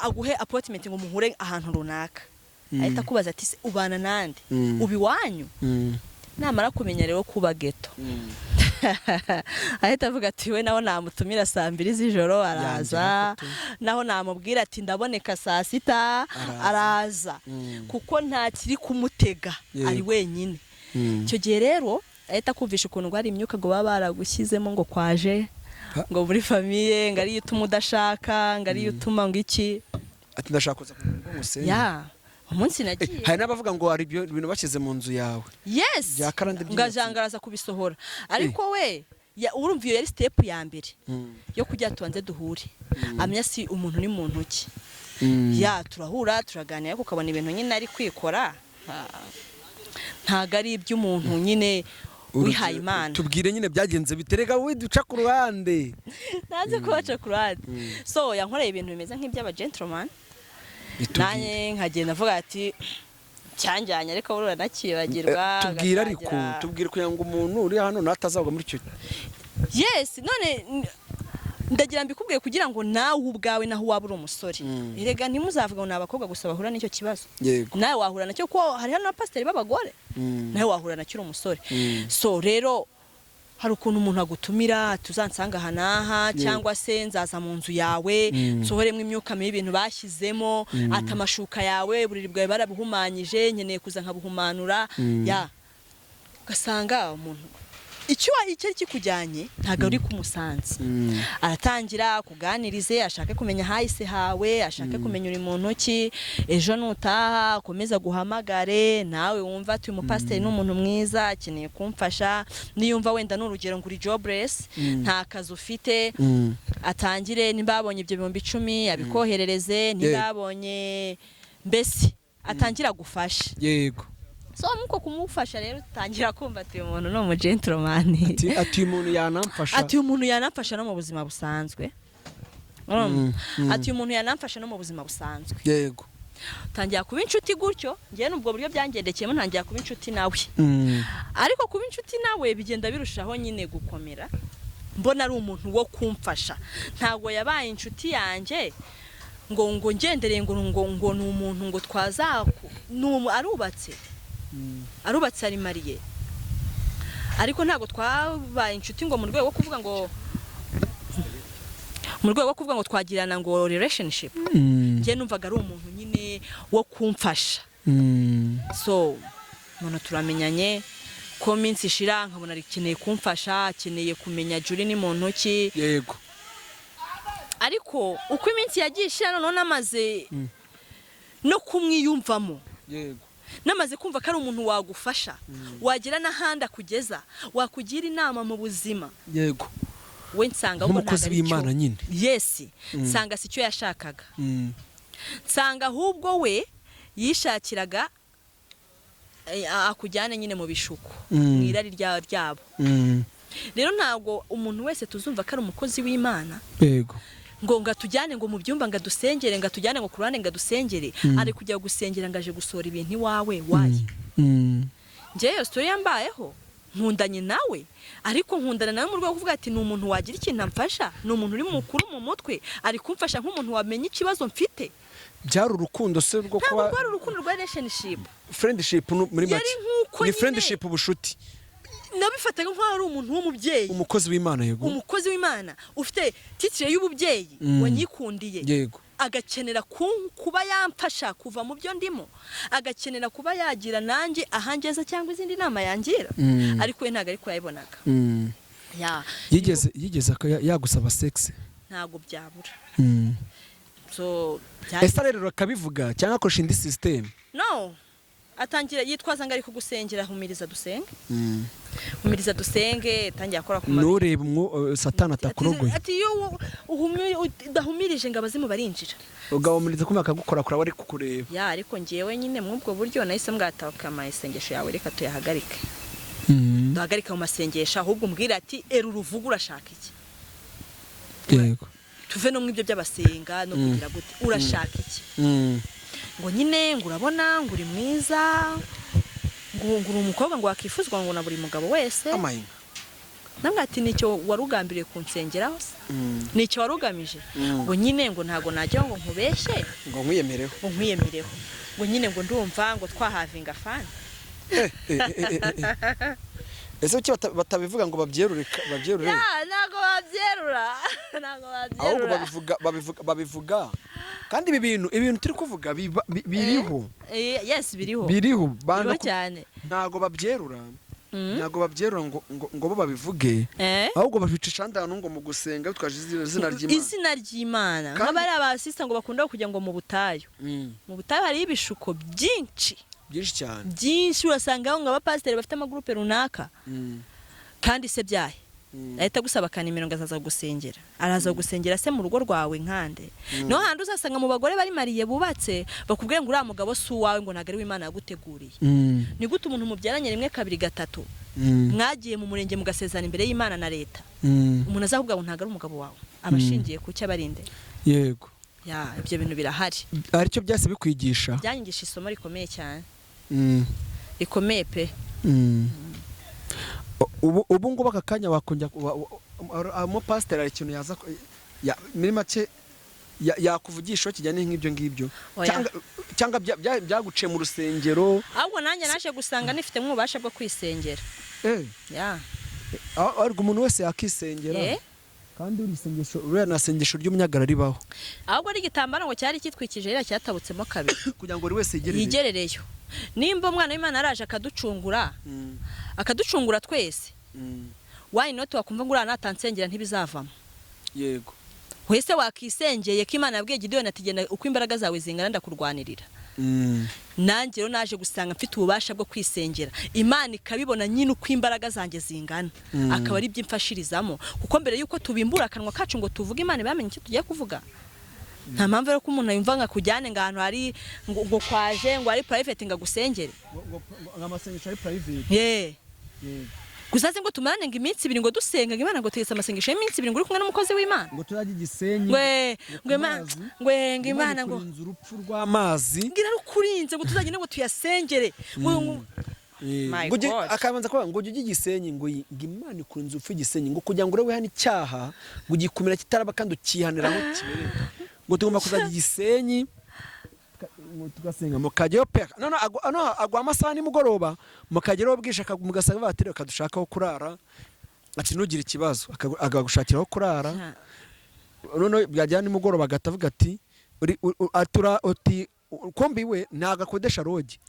aguhe appointment ngo muhure ahantu runaka. Ahita kubaza ati se ubana nande? Ubiwanyu? Namara kumenya rero kuba geto. Ahita avuga ati we naho namutumira saa 2 z'ijoro araza, naho namubwira ati ndaboneka saa 6 araza kuko nta kiri kumutega ari wenyine. Icyo gihe rero ahita kumvisha ukuntu ngo ari imyuka ngo baba baragushyizemo ngo kwaje ngo muri famille ngo ari yituma udashaka ngo ari yituma ngo iki ati ndashaka kuza kumusenya. Umunsi nagiye hari n'abavuga ngo hari ibintu bashyize mu nzu yawe. Yes. Ngajangaraza kubisohora. Ariko we urumva iyo yari step ya mbere yo kujya tubanze duhure. Amya si umuntu ni muntu ki. Turahura turaganira ko ukabona ibintu nyine ari kwikora. Ntago ari iby'umuntu nyine wihaye Imana. Tubwire nyine byagenze biterega widuca ku ruhande. Naze kubaca ku ruhande. So yankoreye ibintu bimeze nk'iby'aba gentleman. Nanye nkagenda avuga ati cyanjyanye ariko burura nakibagirwa. Tubwire kugira ngo umuntu uri hano natazagwa muri cyo. Yes, none ndagira mbikubwiye kugira ngo nawe ubwawe naho waba uri umusore. Erega ntimuzavuga ngo nabakobwa gusa bahura n'icyo kibazo. Nawe wahura nacyo ko hari hano pastor b'abagore. Nawe wahura nacyo uri umusore. So rero hari ukuntu umuntu agutumira tuzansanga hanaha cyangwa se nzaza mu nzu yawe nsohoremo imyuka mibi ibintu bashyizemo atamashuka yawe buriri bwawe barabuhumanyije nkeneye kuza nkabuhumanura gasanga umuntu icyo kikujyanye ntago uri kumusanze. Aratangira kuganirize ashake kumenya hahise hawe ashake kumenya uri muntu ki ejo nutaha komeza guhamagare nawe wumva ati uyu mupasiteri ni umuntu mwiza akeneye kumfasha niyumva wenda n'urugero ngo uri jobless nta kazi ufite atangire nimbabonye ibyo 10,000 abikoherereze nibabonye mbese atangira gufasha. Yego. So muko kumufasha rero tangira kumva ati umuntu no mu gentleman. Ati umuntu yanamfasha. Ati umuntu yanamfasha no mu buzima busanzwe. Ati umuntu yanamfasha no mu buzima busanzwe. Yego. Tangira kuba inshuti gutyo ngiye nubwo buryo byangendekeyemo ntangira kuba inshuti nawe. Ariko kuba inshuti nawe bigenda birushaho nyine gukomera. Mbona ari umuntu wo kumfasha. Ntago yabaye inshuti yanjye ngo ngendereye ngo ni umuntu ngo twazaku arubatse. Arubatse ari mariye. Ariko ntago twabaye inshuti ngo mu rwego wo kuvuga ngo twagirana ngo relationship. Ngiye numvaga ari umuntu nyine wo kumfasha. So umuntu turamenyanye ko minsi ishira nkabona arikeneye kumfasha akeneye kumenya Juri ni muntu ki. Yego. Ariko uko iminsi yagiye ishira none amaze no kumwiyumvamo. Yego. namaze kumva ko ari umuntu wagufasha wagira n'ahandi akugeza wakugira inama mu buzima yego we nsanga ahubwo nk'umukozi w'Imana nyine yes nsanga si cyo yashakaga nsanga ahubwo we yishakiraga akujyane nyine mu bishuko mwirari ryabo rero ntabwo umuntu wese tuzumva ko ari umukozi w'Imana yego ngo ngatujyane ngo mu byumba ngadusengere ngatujyane ngo kurane ngadusengere ari kujya gusengera ngaje gusora ibintu iwawe waye ngeyo story yambayeho nkundanye nawe ariko nkundana nawe mu rwego kuvuga ati ni umuntu wagira ikintu amfasha ni umuntu uri mukuru mu mutwe ari kumfasha nk'umuntu wamenye ikibazo mfite byari urukundo se rwo kuba ntabwo ari urukundo rwa relationship friendship muri make ni friendship ubushuti nabifataga nk'aho ari umuntu w'umubyeyi umukozi w'Imana yego umukozi w'Imana ufite titire y'ububyeyi wanyikundiye yego agakenera kuba yamfasha kuva mu byo ndimo agakenera kuba yagira nanjye ahangeza cyangwa izindi nama yangira ariko we ntago ariko yayibonaga yigeze yagusaba sex ntago byabura so ese rero akabivuga cyangwa akoresha indi system no atangira yitwaza ngo ari kugusengera humiriza dusenge humiriza dusenge tangira akora ku mabi nureba satani atakurogoye ati yo udahumirije ngo abazimu barinjira ugahumiriza kumwe akagukora kura wari kukureba ya ariko ngiyewe nyine mw'ubwo buryo nahise mbwataka amasengesho yawe reka tuyahagarike duhagarika mu masengesho ahubwo umbwira ati era uruvuga urashaka iki yego tuve no mw'ibyo by'abasenga no kugira gute urashaka iki ngo nyine ngo urabona ngo uri mwiza ngo uri umukobwa ngo wakifuzwa ngo na buri mugabo wese namwe ati nicyo warugambiriye kunsengeraho nicyo warugamije ngo nyine ngo ntago najya ngo nkubeshye ngo nkwiyemereho ngo nyine ngo ndumva ngo twahavinga fani ese cyo batabivuga ngo babyerure ntago babyerura ahubwo babivuga kandi ibi bintu turi kuvuga biriho yes biriho cyane ntago babyerura ngo bo babivuge ahubwo babicisha ndano ngo mu gusenga bitwaje izina ry'Imana nk'abari abasista ngo bakunda kujya ngo mu butayu hari ibishuko byinshi cyane byinshi urasanga ngo abapasiteri bafite amagrupe runaka kandi se byahe ahita gusaba kanimero ngazaza gusengera araza gusengera se mu rugo rwawe nkande no handi uzasanga mu bagore bari mariye bubatse bakubwiye ngo uriya mugabo si uwawe ngo nagari w'Imana yaguteguriye ni gute umuntu mubyaranye rimwe kabiri gatatu mwagiye mu murenge mugasezana imbere y'Imana na leta umuntu azavuga ngo ntago ari umugabo wawe abashingiye ku cyo abarinde yego ibyo bintu birahari aricyo byase bikwigisha byanyigisha isomo rikomeye cyane rikomeye pe ubu ngubu aka kanya wakongera umupasiteri ari ikintu yaza muri make yakuvugisha kijyanye nk'ibyo ngibyo cyangwa byaguciye mu rusengero ahubwo nanjye naje gusanga nifite ububasha bwo kwisengera ariko umuntu wese yakisengera kandi uriya nasengesho ry'umunyagara ribaho ahubwo ari igitambaro ngo cyari kitwikije rero cyatabutsemo kabiri kugira ngo buri wese yigerereyo nimba umwana w'Imana araje akaducungura twese why not wakumva ngo uriya natansengera ntibizavamo yego wese wakisengeye ko Imana yabwiye Gideon ati genda uko imbaraga zawe zingana ndakurwanirira nanjye rero naje gusanga mfite ububasha bwo kwisengera Imana ikabibona nyine uko imbaraga zanjye zingana akaba ari byimfashirizamo kuko mbere yuko tubimbura akanwa kacu ngo tuvuge Imana bamenye icyo tugiye kuvuga nta mpamvu rero ko umuntu yumva nka kujyane ngo ahantu hari ngo kwaje ngo ari private ngo agusengere amasengesho ari private gusa ngo tumarane ngo iminsi 2 ngo dusenga Imana ngo tegetse amasengesho y'iminsi 2 ngo uri kumwe n'umukozi w'Imana ngo turaje igisenyi ngo Imana ngo urupfu rw'amazi ngira rukurinze ngo tuzagende ngo tuyasengere ngo akabanza kuvuga ngo ujye igisenyi ngo Imana ikurinze upfu igisenyi ngo kugira ngo ure wihana icyaha ngo ugikumira kitaraba kandi ukihaniraho kibereye ngo tugomba kuzajya igisenyi tugasenga mukajyayo pe none agwa amasaha nimugoroba mukageraho bwisha mugasanga batire kadushakaho kurara ati ntugire ikibazo akagushakiraho kurara none byajyana nimugoroba agatavuga ati ati kombi we ntagakodesha rogi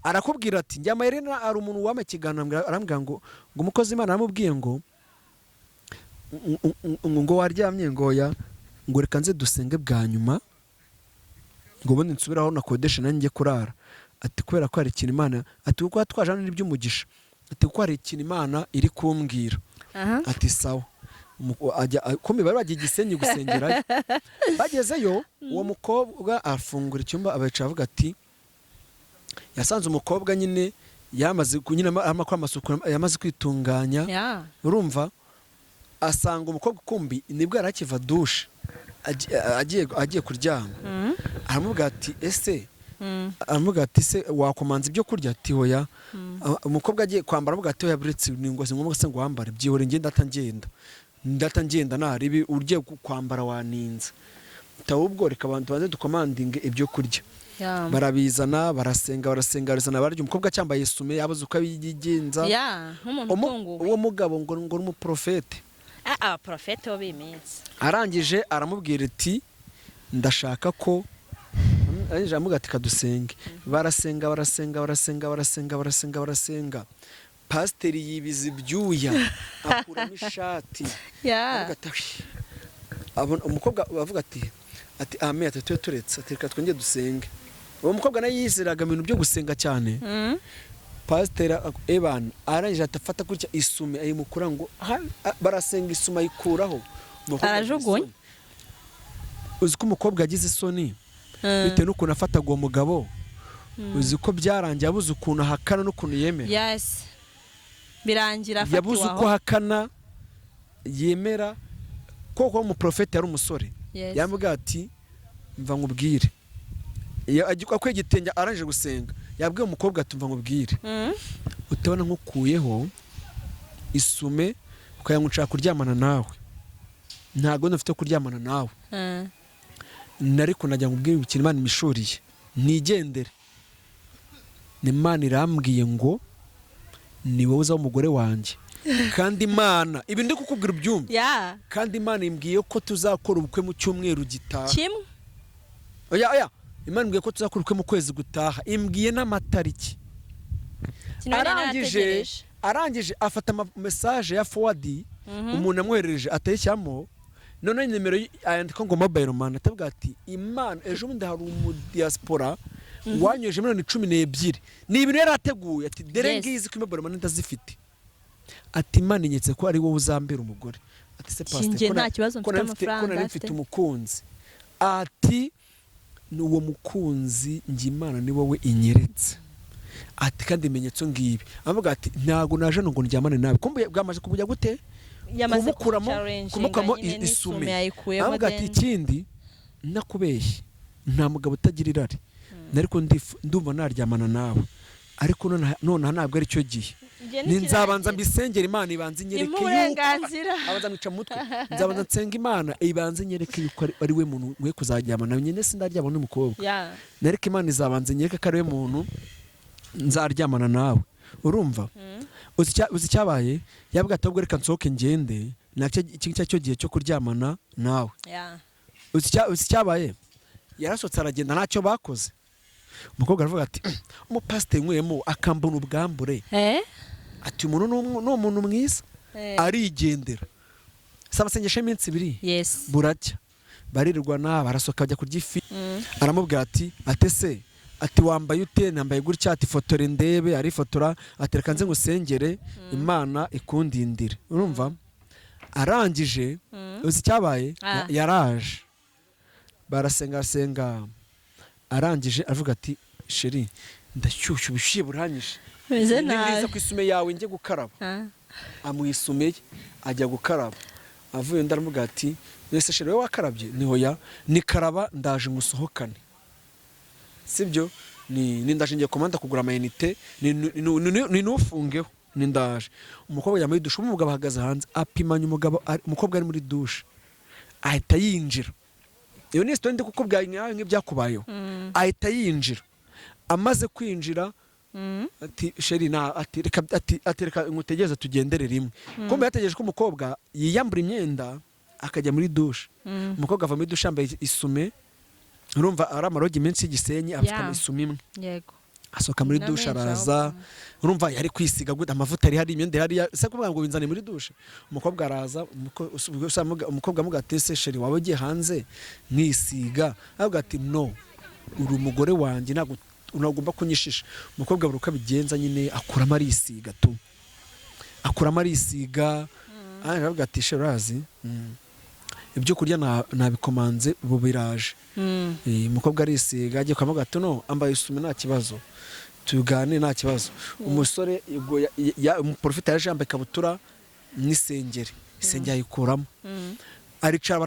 arakubwira ati njya Marina ari umuntu wame kigana arambwira ngo umukozi Imana aramubwiye ngo waryamye ngoya ngo reka nze dusenge bwa nyuma ngo ubundi nsubiraho nakodesha nanjye kurara ati kubera ko hari ikintu Imana ati kuko twaje hano n'iby'umugisha ati kuko hari ikintu Imana iri kumbwira ati sawa kumbe bari bagiye Gisenyi gusengerayo bagezeyo uwo mukobwa afungura icyumba abaca avuga ati yasanze umukobwa nyine yamaze amakora amasuku yamaze kwitunganya urumva asanga umukobwa kumbi nibwo yarakiva douche agiye kuryama aramubwira ati ese aramubwira ati se wakomanza ibyo kurya ati hoya umukobwa agiye kwambara aramubwira ati hoya buretse ngo se ngombwa se ngo wambare byihore ndatangenda naribi urye kwambara waninza ubwo reka abantu baze dukomandinge ibyo kurya barabizana barasenga barazana barya umukobwa cyambaye isume yabuze uko abigenza uwo mugabo ngo n'umuprofete profete wo biminsi arangije aramubwira ati ndashaka ko arangije aramubwira ati kadusenge barasenga pasiteri yibiza ibyuya akuramo ishati umukobwa bavuga ati ame ati tuye turetse ati reka twongere dusenge uwo mukobwa nawe yizeraga ibintu byo gusenga cyane pasiteri Evan arangije atafata gutya isume ayimukura ngo barasenga isume ayikuraho arajugunya uzi ko umukobwa yagize isoni bitewe n'ukuntu afataga uwo mugabo uzi ko byarangiye abuze ukuntu ahakana n'ukuntu yemera birangira afatiwe yabuze uko ahakana yemera koko umuprofete yari umusore yamubwira ati mva nkubwire akwiye igitenge arangije gusenga yabwiye umukobwa ati mva nkubwire utabona nkukuyeho isume ukaya nshaka kuryamana nawe ntago nafite kuryamana nawe nariko najya nkubwire ikintu Imana imishuriye nigendere n'Imana irambwiye ngo ni wowe uza umugore wanjye kandi Imana ibi ndi kukubwira ubyumva kandi Imana imbwiye ko tuzakora ubukwe mu cyumweru gitaha kimwe Imana imbwiye ko tuzakora ubukwe mu kwezi gutaha imbwiye n'amatariki arangije afata message ya forward umuntu amwoherereje atayishyamo none nimero ayandika ngo mobile man atavuga ati Imana ejo bundi hari diaspora wanyoje miliyoni 12 ni ibintu yarateguye ati dere ngizi ko mobile man ndazifite ati Imana inyetse ko ari wowe uzambera umugore ati se pastor ko nari mfite umukunzi ati n'uwo mukunzi ngi Imana ni wowe inyeretse ati kandi imenyetso ngibi avuga ati ntago naje ngo ndyamane nawe kumbe bwamaje kubujya gute kumukuramo isume avuga ati ikindi nakubeshye nta mugabo utagira irari nariko ndumva naryamana nawe ariko none ntabwo ari cyo gihe ninzabanza mbisengera Imana ibanze nyereke yuko abaza mwica mutwe nzabanza nsenga Imana ibanze nyereke yuko ari we muntu we kuzaryamana nyine sindaryamana n'umukobwa nareke Imana izabanze nyereke ko ari we muntu nzaryamana nawe urumva uzi cyabaye yabwa atabwo reka nsohoke ngende nacyo cyo gihe cyo kuryamana nawe uzi cyabaye yarasotse aragenda ntacyo bakoze umukobwa aravuga ati umupasiteri nkwemo akambona ubwambure ati umuntu no muntu mwiza arigendera sabasengesha iminsi 2 buracya barirwana barasoka bajya kurya ifi aramubwira ati atese ati wambaye ute nambaye gutya ati fotore ndebe ari fotora atereka nze ngusengere Imana ikundindire urumva arangije uzi cyabaye yaraje barasenga arangije avuga ati sheri ndashyushye ubushiye buranyije neza ku isume yawe nge gukaraba amwisumeye ajya gukaraba avuye ndaramubwira ati nese sheri we wakarabye niho ni karaba ndaje ngusohokane sibyo ni ndaje ngiye komanda kugura amayinite ni nufungeho ni ndaje umukobwa yambaye dushe umugabo ahagaze hanze apimanya umukobwa ari muri dushe ahita yinjira iyo ni story ndi kukubwira nk'ibyakubayeho ahita yinjira amaze kwinjira ati sheri ati reka ngutegereza tugendere rimwe kumbe yategereje ko umukobwa yiyambura imyenda akajya muri dushe umukobwa ava muri dushe yambaye isume urumva ari amarogi menshi y'Igisenyi afite isume imwe yego asoka muri dushe araza urumva yari kwisiga gute amavuta ari hari imyenda hari se kuvuga ngo binzane muri dushe umukobwa araza umukobwa amugatese sheri wawe ugiye hanze mwisiga avuga ati no uri umugore wanjye unagomba kunyishisha. Umukobwa buri uko abigenza nyine akuramo arisiga tu, akuramo arisiga. Aravuga ati sherazi ibyo kurya nabikomanze ubu biraje. Umukobwa arisiga agiye kwamaga ati no ambaye isume nta kibazo tugane nta kibazo. Umusore umuprofita yaje yambaye ikabutura n'isengeri, isengeri ayikuramo, aricara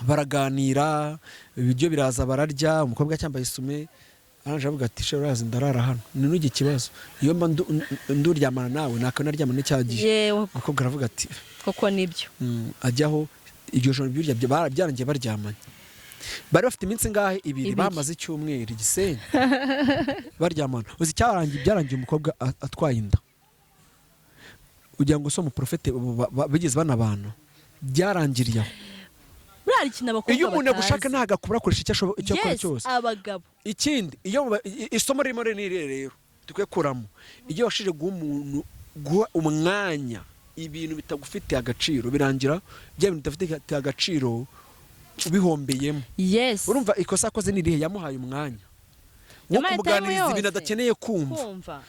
baraganira ibiryo biraza bararya. Umukobwa cyambaye isume aranje avuga ati sherazi ndarara hano n'ugi kibazo iyo mba nduryamana nawe nakanaryamana n'icyagiye. Umukobwa aravuga ati koko nibyo. Ajyaho iryo joro byurya byarangiye baryamanye. Bari bafite iminsi ngahe ibiri bamaze icyumweru Gisenyi baryamana. Uzi byarangiye umukobwa atwaye inda, ugira ngo so umuprofete bigeze banabana byarangiriye aho. Iyo umuntu agushaka ntago akubura akoresha icyo akora cyose. Abagabo ikindi iyo isomo ririmo rero tukwiye kuramo, iyo washije guha umwanya ibintu bitagufitiye agaciro birangira bya bintu bidafite agaciro ubihombeyemo. Urumva ikosa akoze n'irihe, yamuhaye umwanya wo kumuganiriza ibintu adakeneye kumva.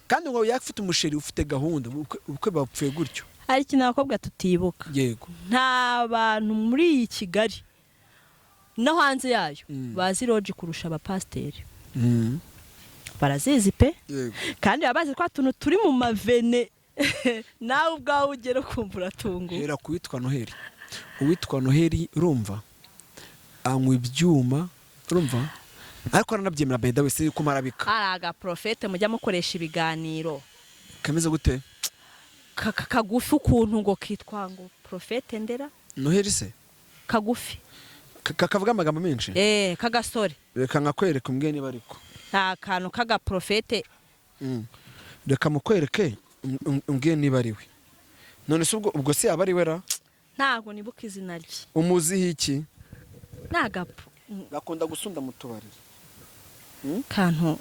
Kandi ngo yafite umusheri ufite gahunda ubukwe bapfuye gutyo. Hari ikintu abakobwa tutibuka. Yego. Nta bantu muri iyi Kigali no hanze yayo bazi logic kurusha abapasteri. Barazizi pe. Yego. Kandi babazi kwa tuntu turi mu mavene nawe ubwawe ugera kumva uratunguka. Hera kuwitwa Noheli. Uwitwa Noheli urumva anywa ibyuma, urumva ariko aranabyemera by the way se kumarabika. Araga profete mujya mukoresha ibiganiro kameze gute kagufi ukuntu ngo kitwa ngo profete Ndera Noheli se kagufi kakavuga amagambo menshi kagasore. Reka nkakwereka umbwe niba ariko nta kantu kaga profete. Reka mukwereke umbwe niba ari we. None se ubwo se aba ari we ra? Ntago nibuka izina rye. Umuzihi iki? Nagapo gakunda gusunda mu tubari. Kantu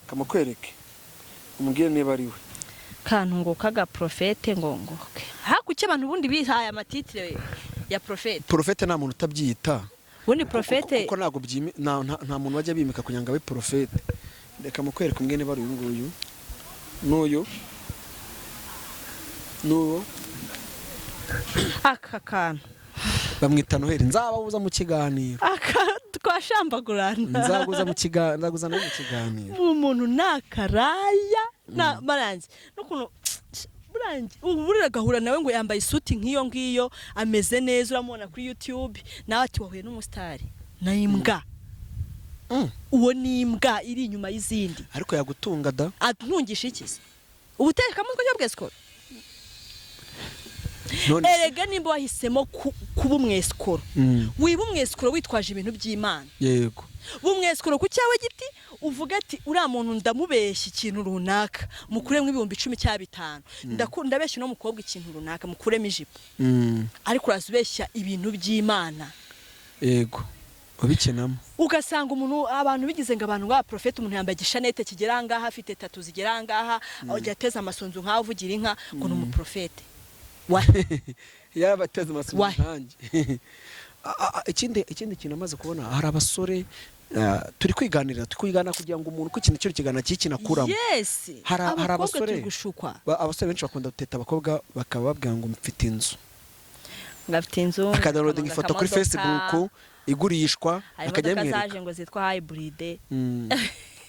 kamukwereke umbwe niba ari we. Kantu ngo kaga profete ngo hakuki abantu bundi bihaye amatitire ya profete. Profete nta muntu utabyita. Bundi profete kuko nago nta muntu wajya bimika kugira ngo abe profete. Reka mukwereke umbwe niba ari uyu nguyu n'uwo aka kantu bamwita Noheli. Nzababuza mu kiganiro twashambagurana. Nzaguza mu kiganiro. Umuntu nakaraya na maranzi n'ukuntu burangi uburira gahura nawe ngo yambaye isuti nk'iyo ngiyo ameze neza uramubona kuri YouTube nawe ati wahuye n'umusitari na imbwa. Uwo ni imbwa iri inyuma y'izindi ariko yagutunga da. Ntungisha ikizi ubuteka mutwe cyo bwesiko. Erega nimba wahisemo kuba umwesikoro wiba umwesikoro witwaje ibintu by'Imana. Yego. Bumwesikoro ku cyawe giti uvuga ati uriya muntu ndamubeshya ikintu runaka mukuremo ibihumbi 10 cyangwa 5 ndabeshya no mukobwa ikintu runaka mukuremo ijipo. Ariko urazubeshya ibintu by'Imana. Yego. Ubikenamo ugasanga umuntu abantu bigize ngo abantu ba profete umuntu yambaye gishanete kigera ngaha afite tatu zigera ngaha ajya ateza amasonzo nkaho uvugira inka ngo ni umuprofete. Yabateze amasonzo nkanjye. Ikindi kintu amaze kubona hari abasore turi kwigana kugira ngo umuntu ko ikintu cyo kigana cy'ikinakuramo. Hari abasore benshi bakunda guteta abakobwa bakaba babwira ngo mfite inzu. Ngafite inzu akadownloading ifoto kuri Facebook igurishwa akajya yamwereka ngo zitwa hybrid.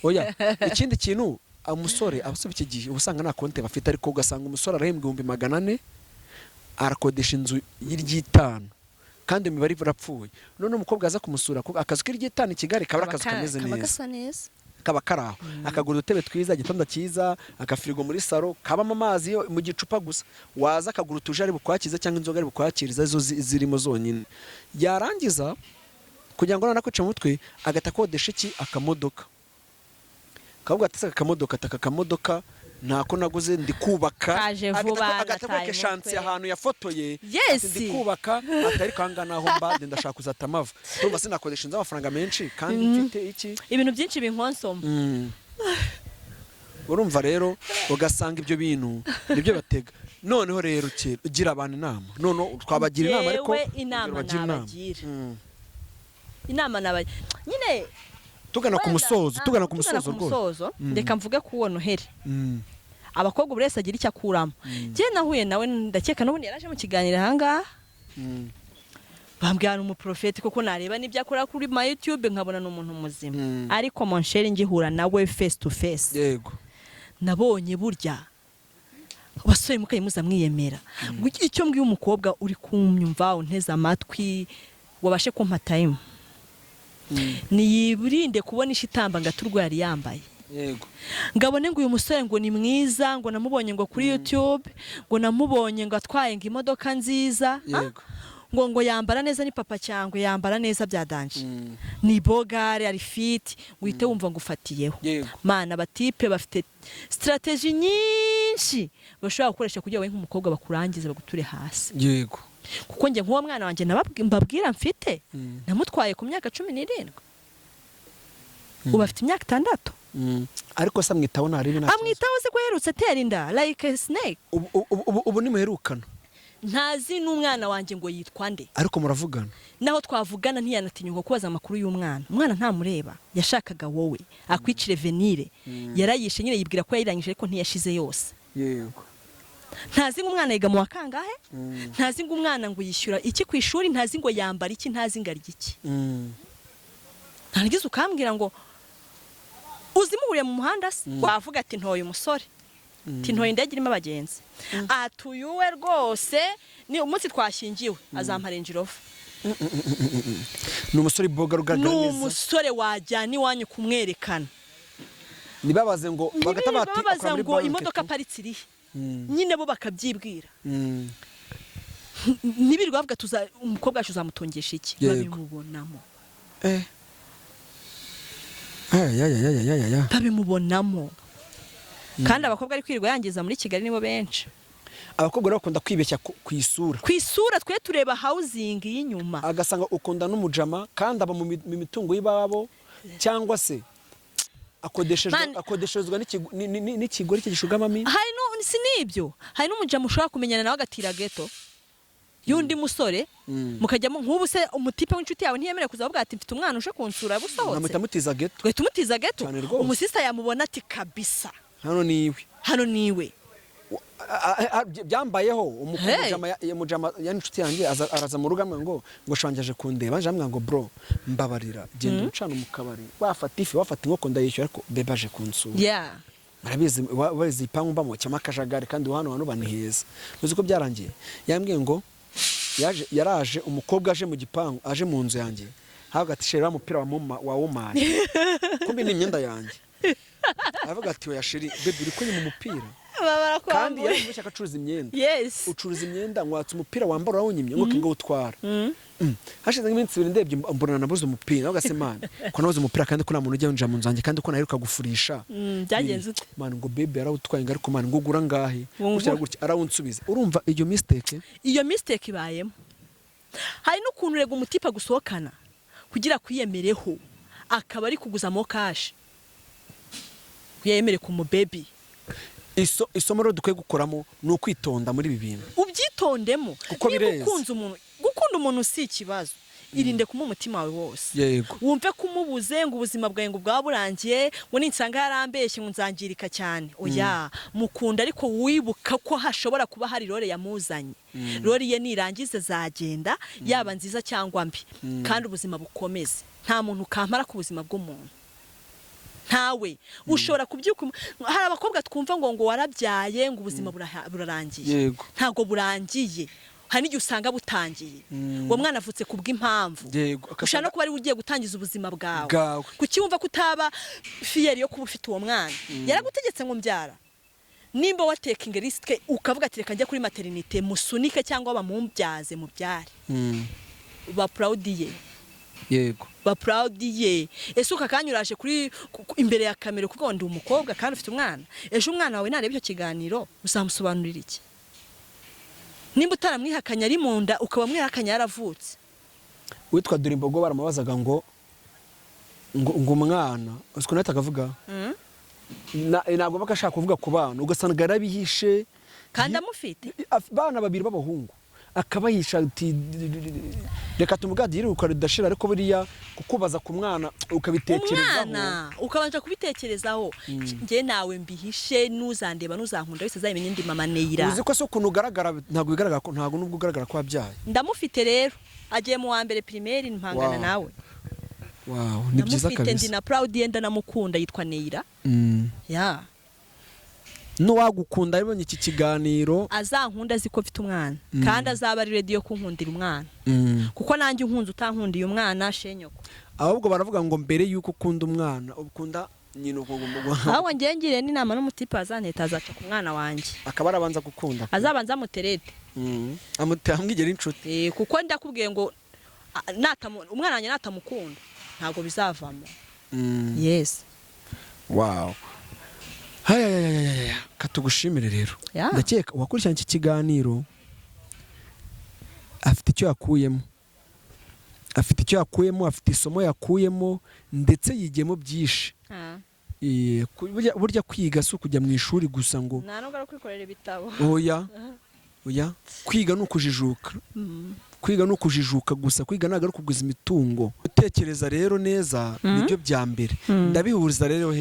Oya ikindi kintu umusore abasaba iki gihe ubusanga nta konte bafite ariko ugasanga umusore arahembwa 400 arakodesha inzu y'I5 kandi imibare barapfuye. None umukobwa aza kumusura akazi k'I5 Kigali kaba akazi kameze neza kaba karaho akagura udutebe twiza igitanda cyiza akafirigo muri saro kabamo amazi mu gicupa gusa waza akagura utujari bukwakiza cyangwa inzoga ari bukwakiriza zo zirimo zonyine yarangiza kugira ngo nanakoce mutwe agatakodesha iki akamodoka kabwa ataka akamodoka ntako naguze ndi kubaka agatakoke chance ahantu yafotoye ndi kubaka atari kangana aho mba ndashaka kuzata amava urumva sinakodesha inza amafaranga menshi kandi mfite iki ibintu byinshi binkonsoma. Urumva rero ugasanga ibyo bintu nibyo batega. Noneho rero ugira abantu inama none twabagira inama ariko inama nabagira nyine tugana ku musozo rwose ndeka mvuge ku uwo Noheli abakobwa buri wese agira icyo akuramo njye nahuye nawe ndakeka n'ubundi yaraje mu kiganiro ahangaha bambwira umuprofeti koko nareba n'ibyo akora kuri ma YouTube nkabona n'umuntu muzima ariko mon chéri ngihura nawe face to face yego nabonye burya abasore mukaye muza mwiyemera icyo mbwiye umukobwa uri kumyumva unteza amatwi wabashe kumpa time niyiburinde kubona ishitamba ngaturwa yari yambaye yego ngabone ngo uyu musore ngo ni mwiza ngo namubonye ngo kuri YouTube ngo namubonye ngo atwaye ngo imodoka nziza yego ngo yambara neza ni papa cyangwa yambara neza byadanje ni bogare ari fit guhite wumva ngo ufatiyeho mana batipe bafite strategy nyinshi bashobora gukoresha kugira ngo nk'umukobwa bakurangize baguture hasi yego kuko nge nk'uwo mwana wanjye mbabwira mfite namutwaye ku myaka 17 uba afite imyaka 6 ariko se amwitaho ntari bina amwitaho se ko yerutse atera inda like a snake ubu ni muherukana ntazi n'umwana wanjye ngo yitwa nde ariko muravugana naho twavugana ntiyanatinyuka kubaza amakuru y'umwana umwana ntamureba yashakaga wowe akwicire venire yarayishe nyine yibwira ko yayirangije ariko ntiyashize yose yego ntazi ngo umwana yiga mu wa kangahe ntazi ngo umwana ngo yishyura iki ku ishuri ntazi ngo yambara iki ntazi ngo arya iki ntangize ukambwira ngo uzimuhuriye mu muhanda se wavuga ati ntoye umusore tintoye indege irimo abagenzi atuyuwe rwose ni umunsi twashingiwe azampara Range-Rover ni umusore boga rugaragara neza ni umusore wajyana iwanyu kumwerekana nibabaze ngo bagata bati babaza ngo imodoka paritse irihe nyine bo bakabyibwira nibirirwa bavuga umukobwa wacu uzamutungisha iki babimubonamo babimubonamo kandi abakobwa ari kwirirwa yangiza muri Kigali nibo benshi abakobwa bakunda kwibeshya ku isura twe tureba housing y'inyuma agasanga ukunda n'umujama kandi aba mu mitungo y'ibabo cyangwa se akodeshezwa n'ikigori cy'ishugamami hari no sinibyo hari n'umujama ushaka kumenyana nawe agatira ghetto yundi musore mukajyamo nk'ubu se umutipe w'inshuti yawe ntiyemereye kuzavuga ati mfite umwana uje kunsura busohotse namutiza ghetto twe tumutiza ghetto umusista yamubona ati kabisa hano niwe byambayeho umujama y'inshuti yanjye araza mu rugo ngo shangaje kundeba njamwe ngo bro mbabarira genda ucana mu kabari wafata ifi wafata inkoko ndayishyura ariko bebaje kunsura barabizi bazi ipangu mbamo cyama kajagari kandi hano baniheza uzi ko byarangiye yambwiye ngo yaraje umukobwa aje mu gipangu aje mu nzu yanjye havuga ati shera umupira wa womani kumbi ni imyenda yanjye avuga ati oya sheri baby uri kunye mu mupira kandi yarashaka acuruza imyenda ucuruza imyenda ngwatsa umupira wambara wawunyimye ngo kingo utwara hashize nk'iminsi 2 ndebye mbona nabuze umupira ugase man ko nabuze umupira kandi ko nta muntu ujya yinjira mu nzanjye kandi ko naheruka gufurisha byagenze ute man ngo baby yarawutwaye ariko man ngo gura ngahe gutya arawunsubiza urumva iyo mistake ibayemo hari n'ukuntu rega umutipa gusohokana kugira kwiyemereho akaba ari kuguzamo cash yemere ku mu baby isomo rero dukwiye gukoramo ni ukwitonda muri ibi bintu ubyitondemo gukunda umuntu si ikibazo irinde kuma umutima wawe wose wumve kumubuze ngo ubuzima bwawe ngo bwa burangiye ngo ninsanga yarambeshye ngo nzangirika cyane oya mukunda ariko wibuka ko hashobora kuba hari role yamuzanye role ye nirangize zagenda yaba nziza cyangwa mbi kandi ubuzima bukomeze nta muntu kampara ku buzima bw'umuntu ntawe ushobora kubyuka hari abakobwa twumva ngo warabyaye ngo ubuzima burarangiye ntago burangiye hari n'igihe usanga butangiye uwo mwana avutse kubw'impamvu ushaka no kuba ari ugiye gutangiza ubuzima bwawe kukiwumva kutaba fiyeri yo kuba ufite uwo mwana yaragutegetse ngo mbyara nimba watekinga risike ukavuga ati reka njye kuri maternité musunike cyangwa bamubyaze mubyare ba proudiye ba proudiye ese ukakanyuraje kuri imbere ya kamera kuko ndi umukobwa kandi ufite umwana ejo umwana wawe narebe icyo kiganiro uzamusobanurira iki nimba utaramwihakanya ari mu nda ukaba mwihakanya yaravutse witwa Durimbogo baramubazaga ngo umwana usiko nahita akavuga ntabwo bakashaka kuvuga ku bana ugasanga yarabihishe kandi amufite bana babiri b'abahungu akabahisha ati reka tumugadire ukaridashira ariko buriya kukubaza ku mwana ukabitekerezaho umwana ukabanje kubitekerezaho nge nawe mbihishe nuzandeba nuzankunda wese zayimenye ndi mama Neira uzi ko so kuntu ugaragara ntabwo bigaragara ko ntabwo nubwo ugaragara ko wabyaye ndamufite rero agiye mu wa mbere primaire mpangana nawe wow ni byiza kabisa ndamufite ndi na proud yenda namukunda yitwa Neira ya nuwagukunda yabonye iki kiganiro azankunda ziko mfite umwana kandi azaba ari ready yo kunkundira umwana kuko nanjye unkunze utankundiye umwana shenyoko ahubwo baravuga ngo mbere yuko ukunda umwana ukunda nyine ubwo aho ngengire ni nama n'umutipe azanteta azaca ku mwana wanjye akaba arabanza gukunda azabanza muterete amwigera inshuti kuko ndakubwiye ngo umwana wanjye natamukunda ntabwo bizavamo yes wow haya katugushimire rero ndakeka uwakurikirana iki kiganiro afite icyo yakuyemo afite isomo yakuyemo ndetse yigiyemo byinshi burya kwiga si ukujya mu ishuri gusa ngo nta nubwo ari kwikorera ibitabo oya kwiga ni ukujijuka kwiga ni ukujijuka gusa kwiga ntabwo ari ukuguza imitungo gutekereza rero neza nibyo bya mbere ndabihuriza rero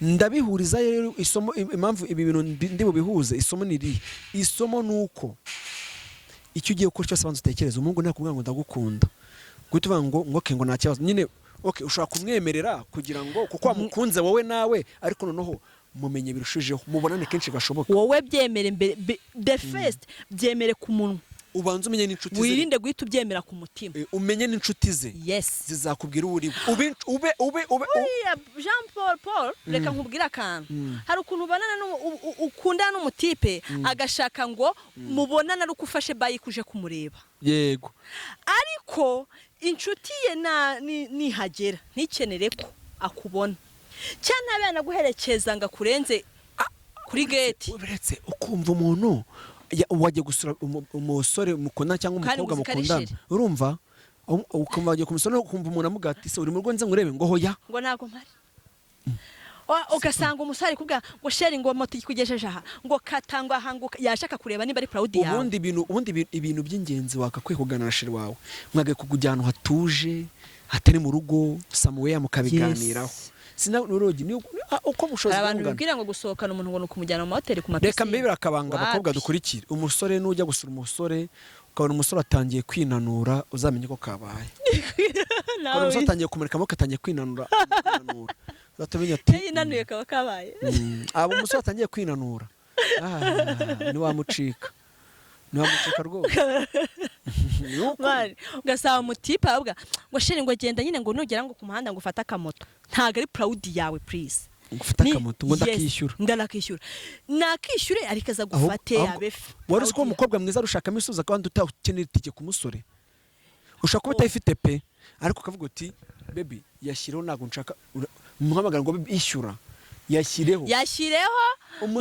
ndabihuriza rero isomo impamvu ibi bintu ndi bubihuze isomo ni iri isomo nuko icyo ugiye gukora cyose abanza utekereza umuhungu ntakubwira ngo ndagukunda guhita uvuga ngo ngo nta kibazo nyine ushobora kumwemerera kugira ngo kuko wamukunze wowe nawe ariko noneho mumenye birushijeho mubonane kenshi gashoboka wowe byemere mbere the first byemere ku munwa ubanza umenye n'inshuti ze wirinde guhita ubyemera ku mutima umenye n'inshuti ze zizakubwira uri ube Jean Paul reka nkubwira akantu hari ukuntu banana ukundana n'umutipe agashaka ngo mubonana ari ufashe bike uje kumureba yego ariko inshuti ye nihagera ntikenere ko akubona cyane abana guherekeza ngo akurenze kuri gate uretse ukumva umuntu wajye gusura umusore mukundana cyangwa umukobwa mukundana urumva ukumva wajye kumusura ukumva umuntu amugati se uri mu rwo nze ngurebe ngo hoya ngo ntago mpari ugasanga umusare kubwa ngo sheri ngo moto ikugejeje aha ngo katangwa hanguka yashaka kureba niba ari proud yawe ubundi ibintu by'ingenzi wakakwiye kuganira sheri wawe mwage kukujyana hatuje hatari mu rugo Samuel mukabiganiraho sinarurogi ni uko bushoze abantu bibwira ngo gusohokana umuntu ngo nukumujyana mu hotel ku mapisi reka mbibira akabanga abakobwa dukurikira umusore nujya gusura umusore ukabona umusore atangiye kwinanura uzamenye ko kabaye nawe umusore atangiye kumurika amaboko atangiye kwinanura uzatumenya ati yinanuye kaba kabaye abo umusore atangiye kwinanura ni wamucika rwose ugasaba umutipe avuga ngo sheri ngo genda nyine ngo nugera ngo ku muhanda ngo ufate akamoto ntago ari proud yawe please ngufata akamoto ngo ndakishyura nakishyure ariko aza gufate abefe wari uzi ko umukobwa mwiza arushakamo isuza kandi utakenera itike ku musore ushaka kuba utayifite pe ariko ukavuga uti baby yashyireho ntabwo nshaka umuhamagara ngo ishyura yashyireho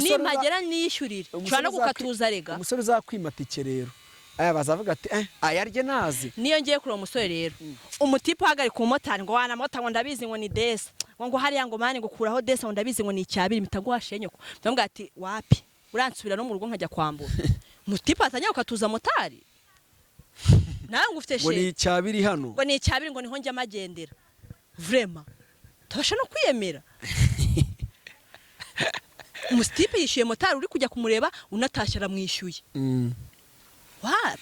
nimpagera niyishyurire ushobora no gukatuza rega umusore uzakwima tike rero bazavuga ati ayarye nazi niyo ngiye kuri uwo musore rero umutipe uhagarika umumotari ngo wana mota ngo ndabizi ngo ni desa ngo hariya ngo mani ngo kuraho desa ngo ndabizi ngo ni icyabiri mitaguha shenyoko ndavuga ati wapi uransubira no mu rugo nkajya kwambura umutipe atanya ukatuza motari nawe ngo ufite ngo ni icyabiri hano ngo ni icyabiri ngo niho njya magendera vraiment tabasha no kwiyemera umutipe yishyuye motari uri kujya kumureba unatashye aramwishyuye what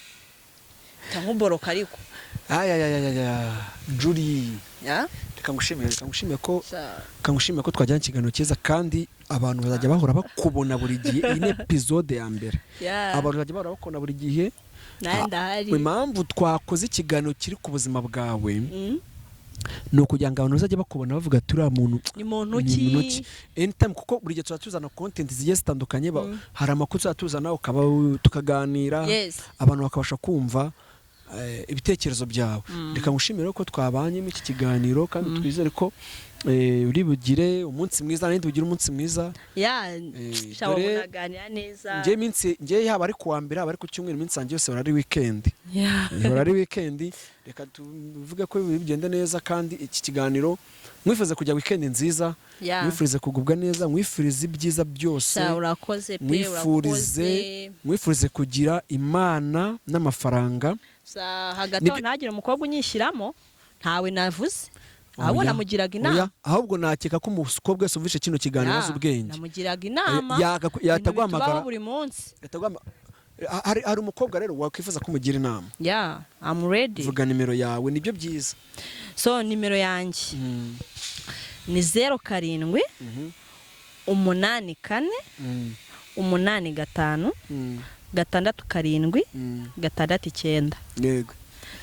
tamuboroka ariko Julie kangushimiye ko twajyana ikiganiro cyiza kandi abantu bazajya bahora bakubona buri gihe iyi ni episode ya mbere abantu bazajya bahora bakubona buri gihe impamvu twakoze ikiganiro kiri ku buzima bwawe ni ukugira ngo abantu bazajya bakubona bavuga ati uriya muntu ni muntu ki anytime kuko buri gihe tuzana content zigiye zitandukanye hari amakuru tuzana tukaganira abantu bakabasha kumva ibitekerezo byawe. Reka ngushimire ko twabanye mu iki kiganiro kandi twizere ko uri bugire umunsi mwiza n'indi bugire umunsi mwiza. Dore neza njye yaba ari kuwa mbere aba ari ku cyumweru iminsi yanjye yose ari weekend. Ihora ari weekend. Reka tuvuge ko bigende neza kandi iki kiganiro mwifuze kujya weekend nziza, mwifurize kugubwa neza, mwifurize ibyiza byose, mwifurize kugira imana n'amafaranga. Hagati aho ntagire umukobwa unyishyiramo ntawe navuze, ahubwo namugiraga inama. Ahubwo nakeka ko umukobwa wese umvishe kino kiganiro azi ubwenge, namugiraga inama yataguhamagara buri munsi. Hari umukobwa rero wakwifuza kumugira inama. I'm ready. Vuga nimero yawe nibyo byiza. So nimero yanjye ni 07 84 85 6 7 yego.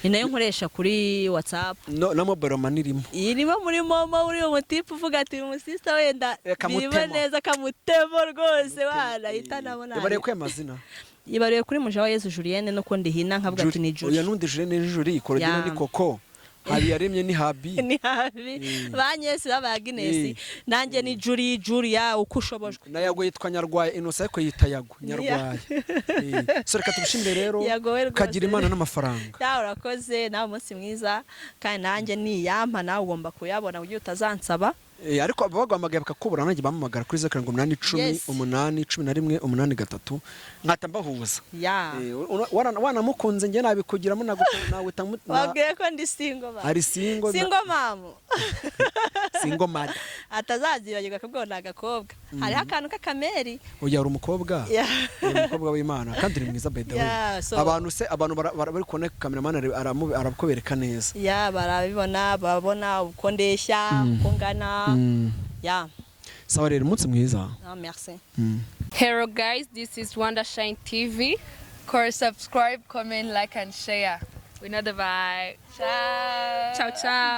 Ni nayo nkoresha kuri WhatsApp. Na mobile money irimo. Irimo muri momo uri umutipe uvuga ati uyu musista wenda birimo neza kamutemo rwose wana itanabona. Ibare kwe mazina. Ibariye kuri Mujawayezu Julienne no kundi hina nkavuga ati ni Julie. Oya nundi Julienne ni Julie Korodina ni Koko. Hari yaremye ni Habi. Ni Habi. Banyesi babaginesi. Nanjye ni Julia uko ushobojwe. Na yago yitwa Nyarwaye Innocent ariko yita Yago Nyarwaye. So reka tubishimire rero kagira imana n'amafaranga. Urakoze nawe umunsi mwiza kandi nanjye ni yampa nawe ugomba kuyabona ugiye utazansaba. Ariko abagwamagaye bakakubura nanjye bamamagara kuri 0810 nkata mbahuza. Wanamukunze nge nabikugiramo nawita wabwiye ko ndi single ba. Ari single mama. Single mad. Atazazibagirwa kabwo nagakobwa. Hari akantu k'akameri. Oya uri umukobwa. Umukobwa w'Imana kandi uri mwiza by the way. Abantu bari kubona cameraman arakubereka neza. Barabibona babona uko ndeshya uko ngana. Sawa rero umunsi mwiza. Merci. Hello guys, this is Wonder Shine TV. Subscribe, comment, like and share. We know the vibe. Ciao. Ciao.